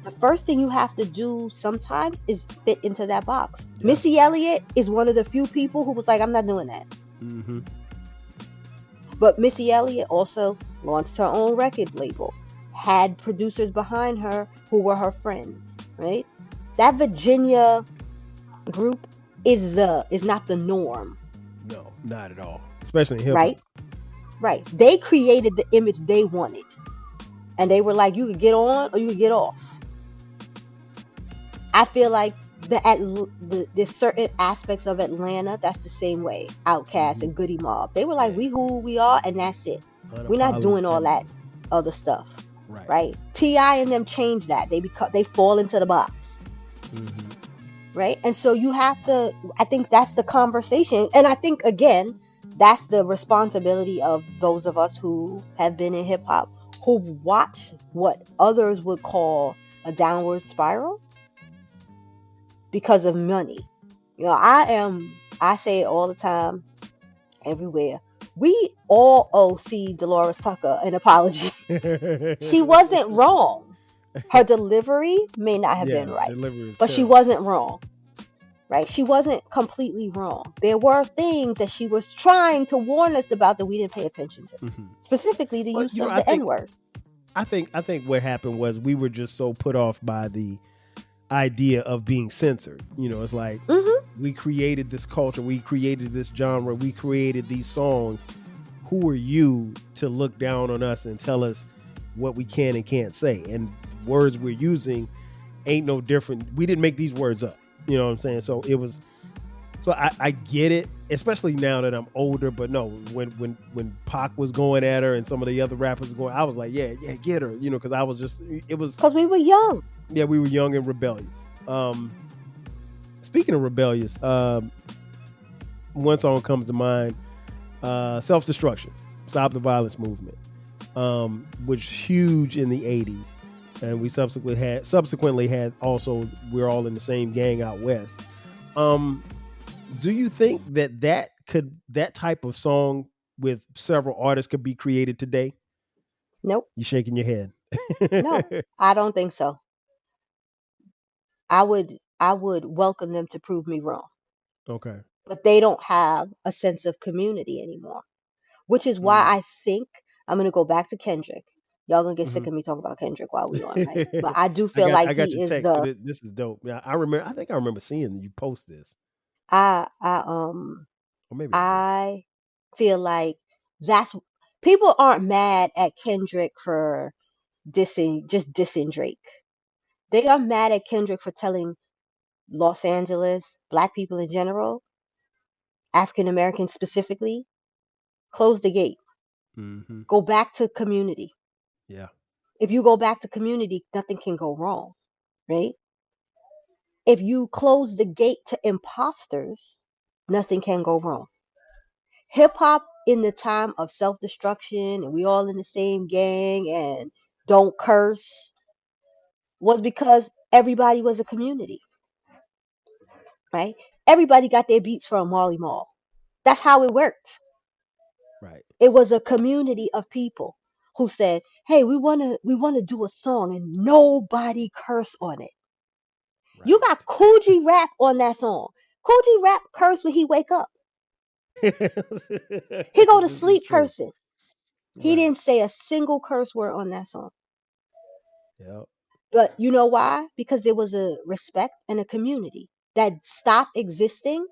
the first thing you have to do sometimes is fit into that box. Yeah. Missy Elliott is one of the few people who was like, I'm not doing that. Mm-hmm. But Missy Elliott also launched her own record label, had producers behind her who were her friends, right? That Virginia group is not the norm. No, not at all. Especially in hip hop. Right. They created the image they wanted. And they were like, you could get on or you could get off. I feel like there's certain aspects of Atlanta that's the same way. Outkast and Goody Mob. They were like, we who we are and that's it. We're not doing all that other stuff. Right? T.I. and them change that. They fall into the box. Mm-hmm. Right? And so you have to, I think that's the conversation. And I think, again, that's the responsibility of those of us who have been in hip hop, who've watched what others would call a downward spiral because of money. You know, I say it all the time, everywhere. We all owe C. Dolores Tucker an apology. She wasn't wrong. Her delivery may not have been right, but she wasn't wrong. right? She wasn't completely wrong. There were things that she was trying to warn us about that we didn't pay attention to. Specifically, the Well, use of the N-word. I think what happened was we were just so put off by the idea of being censored. It's like we created this culture, we created this genre, we created these songs. Who are you to look down on us and tell us what we can and can't say? And words we're using ain't no different. We didn't make these words up. You know what I'm saying? So it was. So I get it, especially now that I'm older. But no, when Pac was going at her and some of the other rappers were going, I was like, yeah, get her. Because I was just, it was because we were young. Yeah, we were young and rebellious. Speaking of rebellious, one song comes to mind, Self-Destruction, Stop the Violence Movement, which was huge in the 80s. And we subsequently had also, we're all in the same gang out west. Do you think that type of song with several artists could be created today? Nope. You shaking your head. No, I don't think so. I would welcome them to prove me wrong. Okay. But they don't have a sense of community anymore, which is why I think I'm going to go back to Kendrick. Y'all gonna get sick of me talking about Kendrick while we on, right? But I do feel like he is text, so this is dope. Yeah, I think I remember seeing you post this. I feel like people aren't mad at Kendrick for dissing Drake. They are mad at Kendrick for telling Los Angeles, Black people in general, African Americans specifically, close the gate. Go back to community. Yeah. If you go back to community, nothing can go wrong, right? If you close the gate to imposters, nothing can go wrong. Hip hop in the time of self-destruction and we all in the same gang and don't curse was because everybody was a community, right? Everybody got their beats from Marley Marl. That's how it worked. Right. It was a community of people who said, "Hey, we wanna do a song and nobody curse on it." Right. You got Kool G Rap on that song. Kool G Rap curse when he wake up. He go to sleep cursing. He didn't say a single curse word on that song. Yep. But you know why? Because there was a respect and a community that stopped existing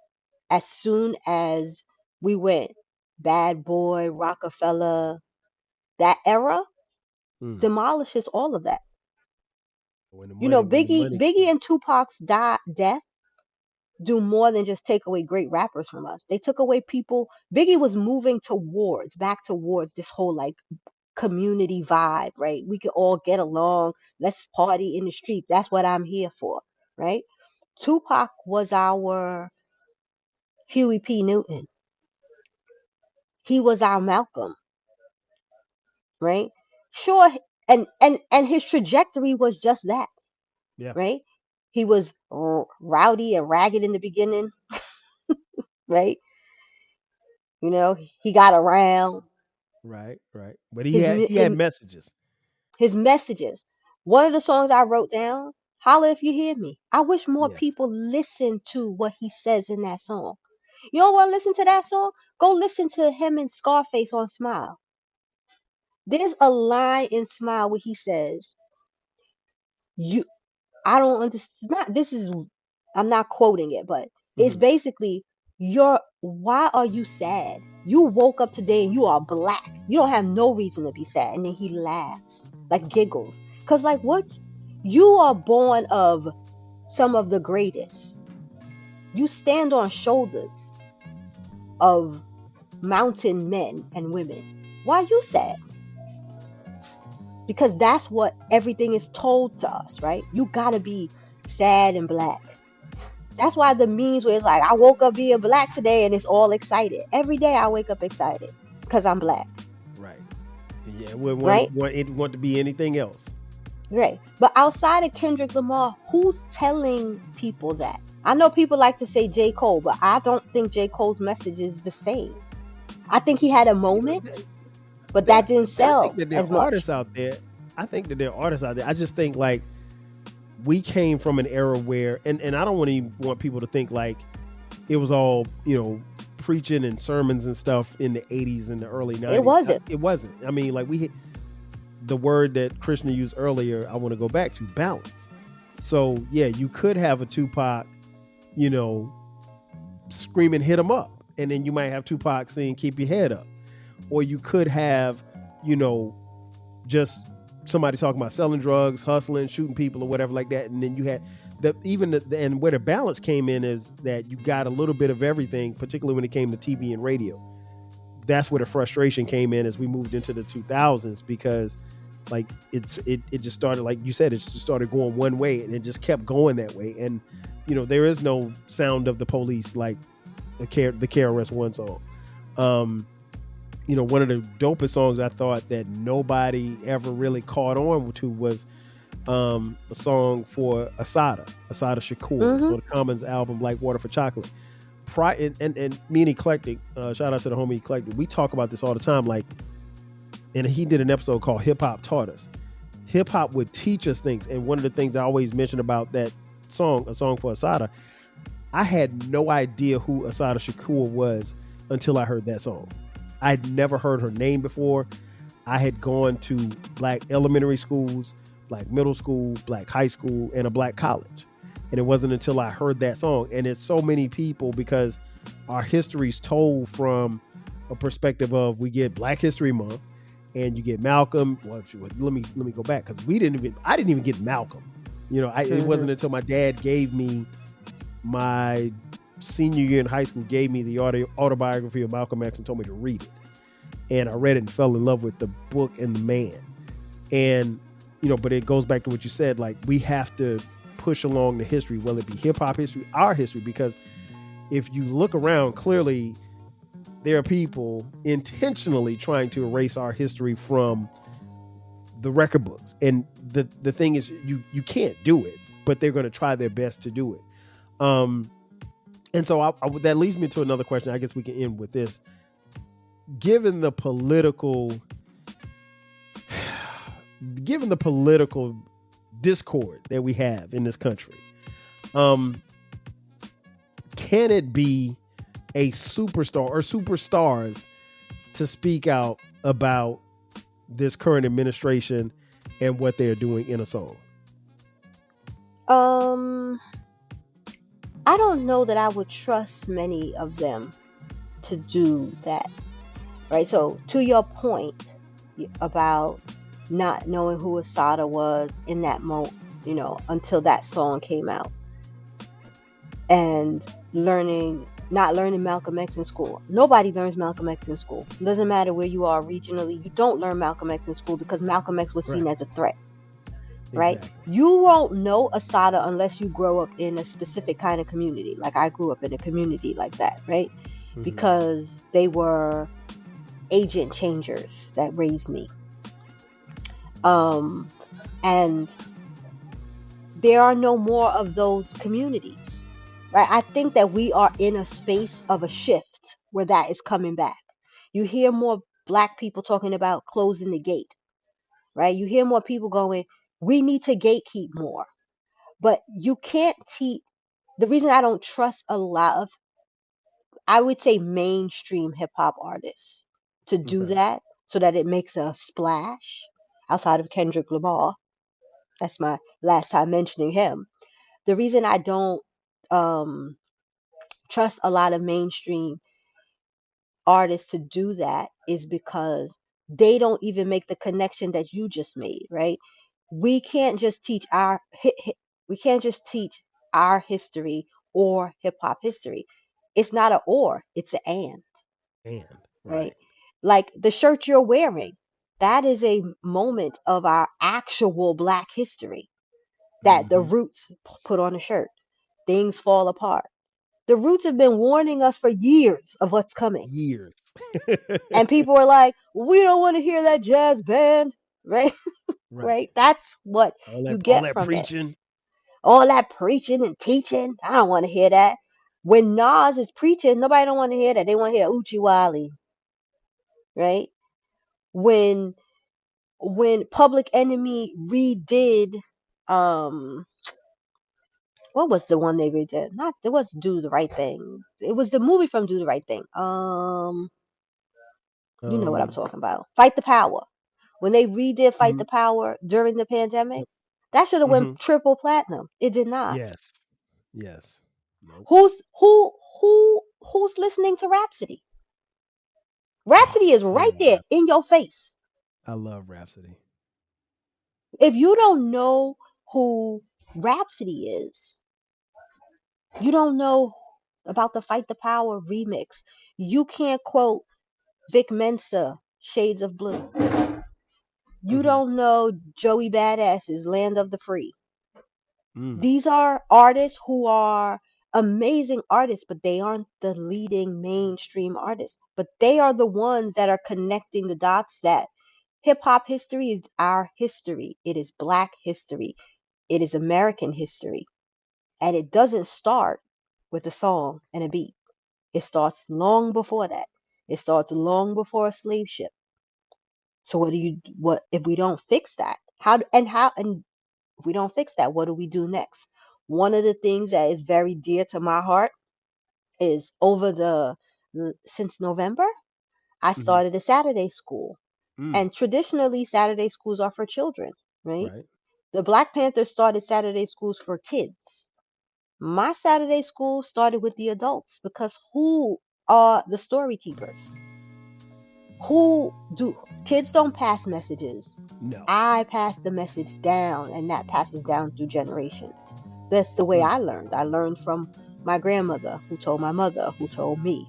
as soon as we went Bad Boy, Rockefeller. That era demolishes all of that. Biggie and Tupac's death do more than just take away great rappers from us. They took away people. Biggie was moving back towards this whole like community vibe, right? We can all get along. Let's party in the streets. That's what I'm here for, right? Tupac was our Huey P. Newton. He was our Malcolm, right? Sure, and his trajectory was just that, right? He was rowdy and ragged in the beginning, right? He got around. Right. But he had messages. His messages. One of the songs I wrote down, "Holla If You Hear Me." I wish more people listen to what he says in that song. You don't want to listen to that song? Go listen to him and Scarface on Smile. There's a line in Smile where he says, I don't understand. I'm not quoting it, but it's basically, why are you sad? You woke up today and you are black. You don't have no reason to be sad. And then he laughs, like giggles. Because like what? You are born of some of the greatest. You stand on shoulders of mountain men and women. Why are you sad? Because that's what everything is told to us, right? You gotta be sad and black. That's why the memes where it's like, I woke up being black today and it's all excited. Every day I wake up excited because I'm black. Right. Yeah, we want to be anything else. Right. But outside of Kendrick Lamar, who's telling people that? I know people like to say J. Cole, but I don't think J. Cole's message is the same. I think he had a moment, but that didn't sell as much. I think that there are artists out there. I just think like we came from an era where, and I don't want people to think like it was all, preaching and sermons and stuff in the 80s and the early 90s. It wasn't. It wasn't. I mean, like the word that Krishna used earlier, I want to go back to balance. So yeah, you could have a Tupac, screaming, hit 'em up. And then you might have Tupac saying, keep your head up. Or you could have, just somebody talking about selling drugs, hustling, shooting people or whatever like that. And then you had and where the balance came in is that you got a little bit of everything, particularly when it came to TV and radio. That's where the frustration came in as we moved into the 2000s, because like it just started, like you said, it just started going one way and it just kept going that way. And, there is no sound of the police like the KRS-One song. One of the dopest songs I thought that nobody ever really caught on to was a song for Assata Shakur. It's on the Commons album, Like Water for Chocolate. And me and Eclectic, shout out to the homie Eclectic, we talk about this all the time. Like, and he did an episode called Hip Hop Taught Us. Hip hop would teach us things. And one of the things I always mention about that song, A Song for Assata, I had no idea who Assata Shakur was until I heard that song. I'd never heard her name before. I had gone to black elementary schools, black middle school, black high school, and a black college. And it wasn't until I heard that song. And it's so many people, because our history's told from a perspective of, we get Black History Month and you get Malcolm. Well, let me go back, because I didn't even get Malcolm. It wasn't until my dad gave me my senior year in high school, gave me the autobiography of Malcolm X and told me to read it. And I read it and fell in love with the book and the man. And, but it goes back to what you said, like we have to push along the history, whether it be hip hop history, our history, because if you look around, clearly there are people intentionally trying to erase our history from the record books. And the thing is, you can't do it, but they're going to try their best to do it. And so that leads me to another question. I guess we can end with this. Given the political discord that we have in this country, can it be a superstar or superstars to speak out about this current administration and what they're doing in a song? I don't know that I would trust many of them to do that. Right. So to your point about not knowing who Assata was in that moment, until that song came out, and not learning Malcolm X in school. Nobody learns Malcolm X in school. It doesn't matter where you are regionally. You don't learn Malcolm X in school because Malcolm X was seen as a threat. Right? Exactly. You won't know Assata unless you grow up in a specific kind of community. Like I grew up in a community like that, right? Mm-hmm. Because they were agent changers that raised me. And there are no more of those communities, right? I think that we are in a space of a shift where that is coming back. You hear more Black people talking about closing the gate, right? You hear more people going, we need to gatekeep more. But you can't teach. The reason I don't trust a lot of, I would say, mainstream hip hop artists to do that so that it makes a splash, outside of Kendrick Lamar. That's my last time mentioning him. The reason I don't trust a lot of mainstream artists to do that is because they don't even make the connection that you just made, right? We can't just teach our history or hip hop history. It's not an or, it's an and. Right? Like the shirt you're wearing, that is a moment of our actual Black history that the Roots put on a shirt. Things fall apart. The Roots have been warning us for years of what's coming. Years. And people are like, we don't want to hear that jazz band, right? Right? That's what you get from preaching. it. All that preaching and teaching. I don't want to hear that. When Nas is preaching, nobody don't want to hear that. They want to hear Uchi Wally. Right? When Public Enemy redid what was the one they redid? Not it was Do the Right Thing. It was the movie from Do the Right Thing. You know what I'm talking about. Fight the Power. When they redid Fight mhm, the Power during the pandemic, yep, that should have went mhm, triple platinum. It did not. yes, yes, nope. Who's listening to Rhapsody? Rhapsody is I right love there in your face. I love Rhapsody. If you don't know who Rhapsody is, you don't know about the Fight the Power remix. You can't quote Vic Mensa, Shades of Blue. You Mhm, don't know Joey Badass's Land of the Free. mm, These are artists who are amazing artists, but they aren't the leading mainstream artists. But they are the ones that are connecting the dots that hip hop history is our history. It is black history. It is American history. And it doesn't start with a song and a beat. It starts long before that. It starts long before a slave ship. So what if we don't fix that? And if we don't fix that, what do we do next? One of the things that is very dear to my heart is since November, I mhm, started a Saturday school. mm, And traditionally Saturday schools are for children, right? right. The Black Panthers started Saturday schools for kids. My Saturday school started with the adults because who are the story keepers? Who do kids don't pass messages? No. I pass the message down, and that passes down through generations. That's the way Mm, I learned. I learned from my grandmother, who told my mother, who told me,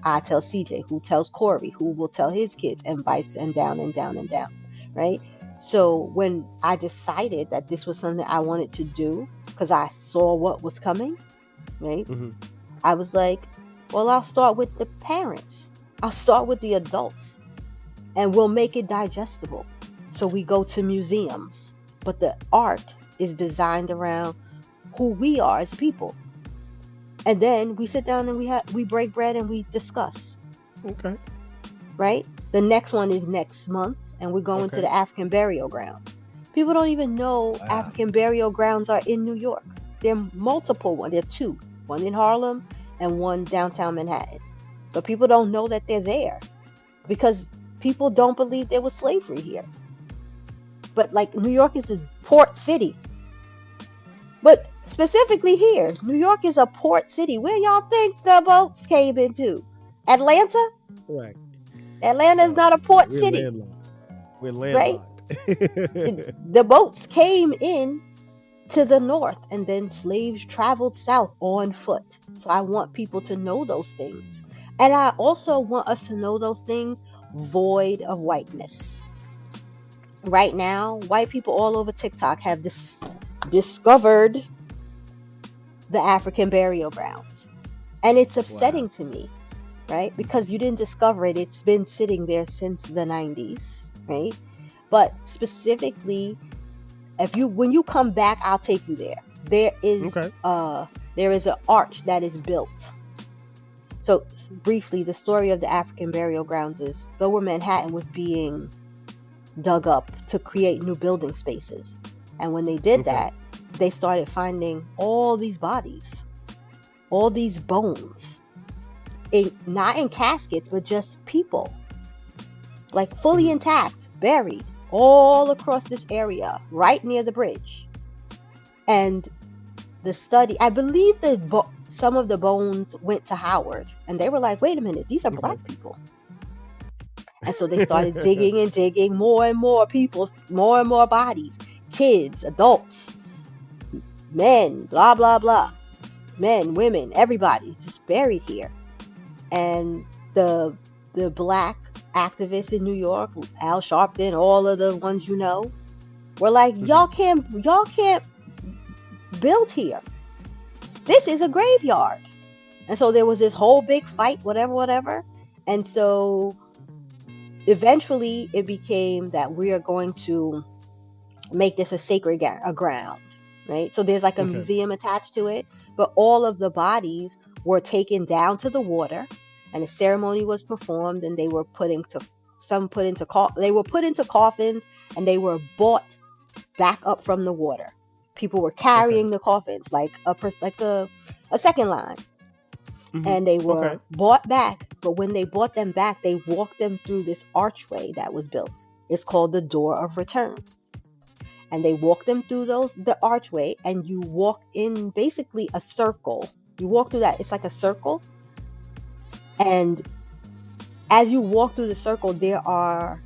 I tell CJ, who tells Corey, who will tell his kids, and vice and down and down and down, right? So when I decided that this was something I wanted to do, because I saw what was coming, right? mhm, I was like, well, I'll start with the parents. I'll start with the adults and we'll make it digestible. So we go to museums, but the art is designed around who we are as people. And then we sit down and we break bread and we discuss, okay, right? The next one is next month and we're going to okay. the African burial grounds. People don't even know Wow. African burial grounds are in New York. There are multiple ones. There are two, one in Harlem and one downtown Manhattan. But people don't know that they're there because people don't believe there was slavery here. But like New York is a port city. But specifically here, New York is a port city. Where y'all think the boats came into? Atlanta? Correct. Atlanta is No, not a no, port we're city, landlocked. We're right? landlocked. The boats came in to the north and then slaves traveled south on foot. So I want people to know those things. And I also want us to know those things void of whiteness. Right now, white people all over TikTok have discovered the African burial grounds. And it's upsetting Wow. to me, right? Because you didn't discover it. It's been sitting there since the 90s, right? But specifically, when you come back, I'll take you there. There is Okay. an arch that is built. So briefly, the story of the African burial grounds is Lower Manhattan was being dug up to create new building spaces. And when they did Okay. that, they started finding all these bodies, all these bones, not in caskets, but just people, like fully Mhm. intact, buried all across this area, right near the bridge. And the study, I believe some of the bones went to Howard, and they were like, wait a minute, these are Okay. black people. And so they started digging and digging, more and more people, more and more bodies, kids, adults, men, blah, blah, blah. Men, women, everybody just buried here. And the black activists in New York, Al Sharpton, all of the ones you know, were like, y'all can't build here. This is a graveyard. And so there was this whole big fight, whatever. And so eventually it became that we are going to make this a sacred ground, right? So there's like a Okay. museum attached to it, but all of the bodies were taken down to the water and a ceremony was performed, and they were put into coffins, and they were brought back up from the water. People were Okay. carrying the coffins like a second line, and they were Okay. bought back. But when they bought them back, they walked them through this archway that was built. It's called the Door of Return. And they walk them through the archway, and you walk in basically a circle. You walk through that. It's like a circle. And as you walk through the circle, there are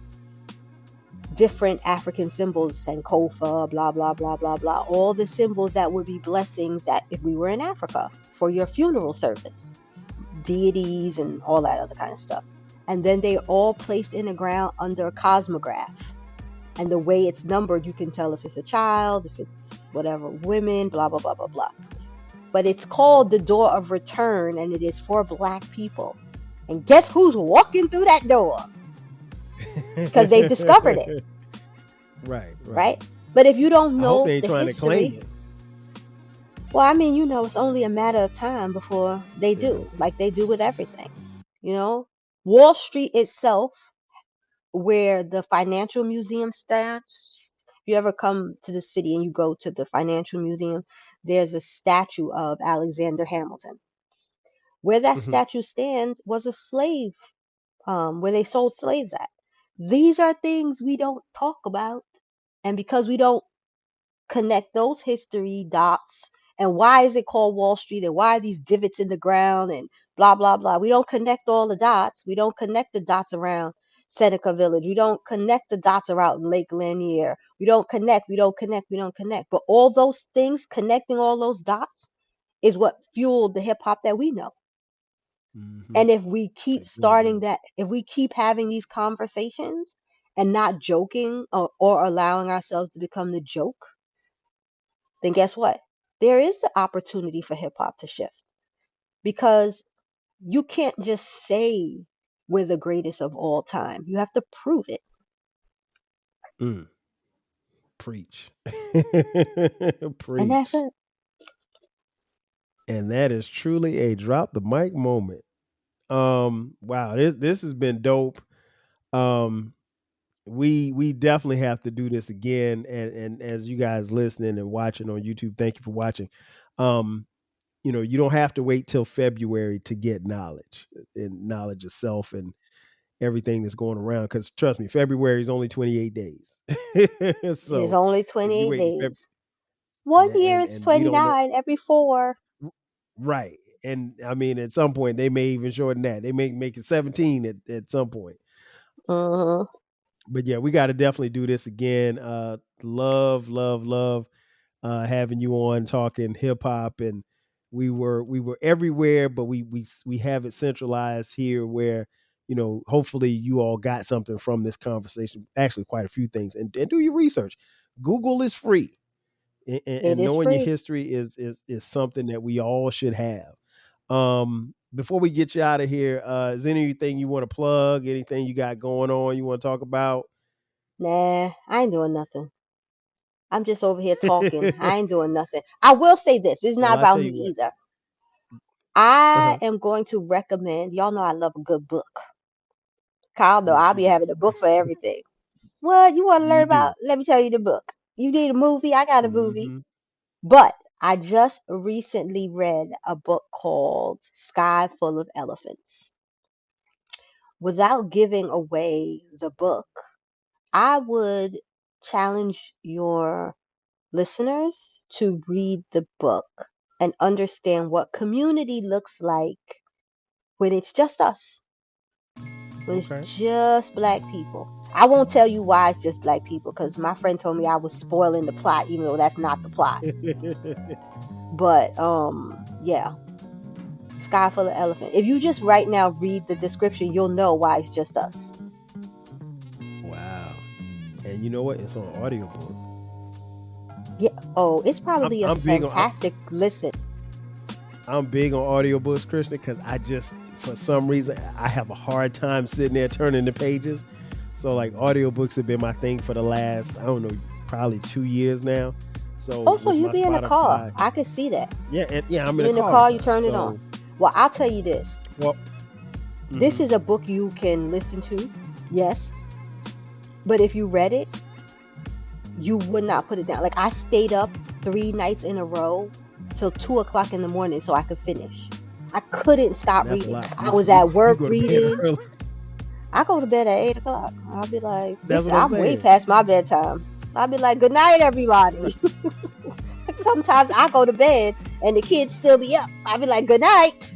different African symbols, Sankofa, blah, blah, blah, blah, blah. All the symbols that would be blessings that if we were in Africa for your funeral service, deities and all that other kind of stuff. And then they all placed in the ground under a cosmograph. And the way it's numbered, you can tell if it's a child, if it's whatever, women, blah, blah, blah, blah, blah. But it's called the Door of Return, and it is for Black people. And guess who's walking through that door? Because they've discovered it. Right. But if you don't I know hope they ain't the trying to claim history, it. well, I mean, it's only a matter of time before they do, like they do with everything. Wall Street itself, where the Financial Museum stands. If you ever come to the city and you go to the Financial Museum, there's a statue of Alexander Hamilton. Where that statue stands was a slave, where they sold slaves at. These are things we don't talk about. And because we don't connect those history dots, and why is it called Wall Street, and why are these divots in the ground, and blah, blah, blah. We don't connect all the dots. We don't connect the dots around Seneca Village. We don't connect the dots around Lake Lanier. We don't connect. But all those things, connecting all those dots, is what fueled the hip hop that we know. And if we keep starting that, if we keep having these conversations and not joking or allowing ourselves to become the joke, then guess what? There is the opportunity for hip hop to shift, because you can't just say we're the greatest of all time. You have to prove it. Preach. And that's it. And that is truly a drop the mic moment. Wow, this has been dope. We definitely have to do this again. And as you guys listening and watching on YouTube, thank you for watching. You don't have to wait till February to get knowledge and knowledge of self and everything that's going around. Because trust me, February is only 28 days. So it's only if you 28 wait till days. 1 year and is we don't know, 29 every 4. right? And I mean, at some point they may even shorten that. They may make it 17 at some point. But yeah, we got to definitely do this again. Love having you on talking hip hop, and we were everywhere, but we have it centralized here where hopefully you all got something from this conversation. Actually, quite a few things, and do your research. Google is free, and knowing free. your history is something that we all should have. Before we get you out of here, is there anything you want to plug? Anything you got going on you want to talk about? Nah, I ain't doing nothing. I'm just over here talking. I ain't doing nothing. I will say this. It's not about me either. I am going to recommend, y'all know I love a good book. Kyle, though, I'll be having a book for everything. What you want to learn about? Let me tell you the book. You need a movie? I got a movie. But I just recently read a book called Sky Full of Elephants. Without giving away the book, I would challenge your listeners to read the book and understand what community looks like when it's just us. When it's just Black people. I won't tell you why it's just Black people, because my friend told me I was spoiling the plot, even though that's not the plot. But yeah, Sky Full of Elephant. If you just right now read the description, you'll know why it's just us. Wow. And you know what? It's on audiobook. Yeah. Oh, it's probably a fantastic listen. I'm big on audiobooks, Krishna, because I just, for some reason, I have a hard time sitting there turning the pages. So like audiobooks have been my thing for the last, I don't know, probably 2 years now. So so you be in the car. I could see that. Yeah, I'm in the car. You turn it on. Well, I'll tell you this. Well, this is a book you can listen to, yes. But if you read it, you would not put it down. Like I stayed up 3 nights in a row till 2 o'clock in the morning so I could finish. I couldn't stop That's a reading. lot. I was at work You go to bed reading. early. I go to bed at 8 o'clock. I'll be like, That's what I'm I'm way saying. past my bedtime. I'll be like, good night, everybody. Sometimes I go to bed and the kids still be up. I'll be like, good night.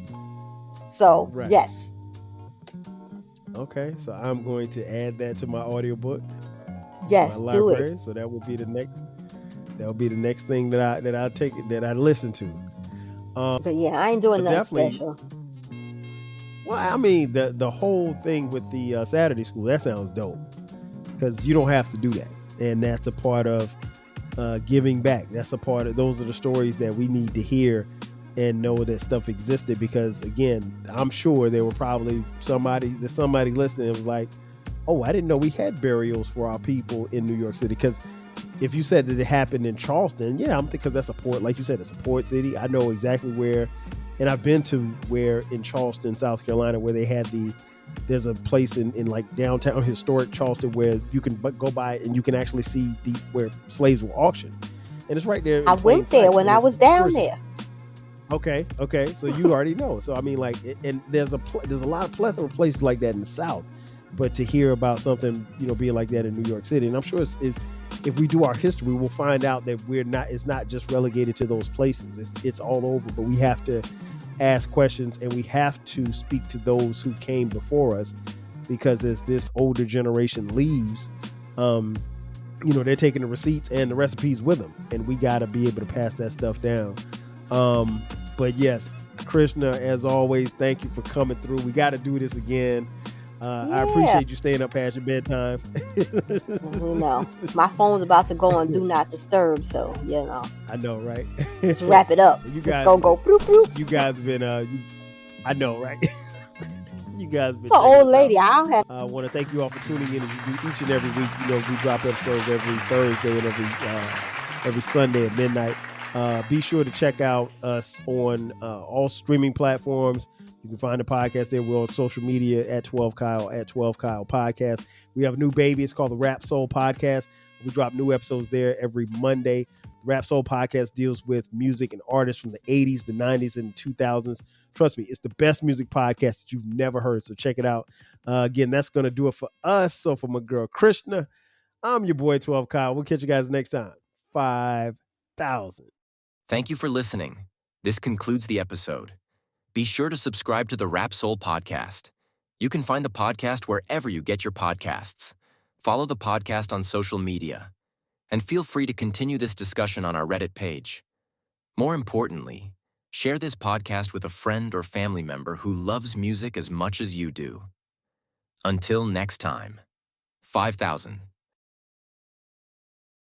So, Right. yes. Okay, so I'm going to add that to my audiobook, Yes, my do it. library. So that will be the next thing that I listen to. But yeah, I ain't doing But nothing definitely- special. Well, I mean, the whole thing with the Saturday school, that sounds dope, because you don't have to do that, and that's a part of giving back. That's a part of, those are the stories that we need to hear and know that stuff existed, because again, I'm sure there were probably somebody listening that was like, oh, I didn't know we had burials for our people in New York City. Because if you said that it happened in Charleston, yeah, I'm thinking, because that's a port, like you said, it's a port city. I know exactly where, and I've been to where in Charleston, South Carolina, where they had there's a place in like downtown historic Charleston where you can go by and you can actually see where slaves were auctioned, and it's right there. I went there when I was down there. Okay, so you already know. So I mean, like, and there's a lot of plethora of places like that in the South, but to hear about something, being like that in New York City, and I'm sure if we do our history, we'll find out that it's not just relegated to those places. It's all over, but we have to ask questions, and we have to speak to those who came before us, because as this older generation leaves, they're taking the receipts and the recipes with them, and we got to be able to pass that stuff down. But yes, Krishna, as always, thank you for coming through. We got to do this again. I appreciate you staying up past your bedtime. My phone's about to go on Do Not Disturb, so I know, right? Let's wrap it up. You guys, Let's go bloop, bloop. You guys have been I know, right? You guys have been For old lady, I don't have. I want to thank you all for tuning in as you do each and every week. We drop episodes every Thursday and every Sunday at midnight. Be sure to check out us on all streaming platforms. You can find the podcast there. We're on social media at 12Kyle, at 12Kyle Podcast. We have a new baby. It's called the Rap Soul Podcast. We drop new episodes there every Monday. The Rap Soul Podcast deals with music and artists from the 80s, the 90s, and 2000s. Trust me, it's the best music podcast that you've never heard, so check it out. Again, that's going to do it for us. So for my girl Krishna, I'm your boy 12Kyle. We'll catch you guys next time. 5,000. Thank you for listening. This concludes the episode. Be sure to subscribe to the Rap Soul Podcast. You can find the podcast wherever you get your podcasts. Follow the podcast on social media. And feel free to continue this discussion on our Reddit page. More importantly, share this podcast with a friend or family member who loves music as much as you do. Until next time, 5,000.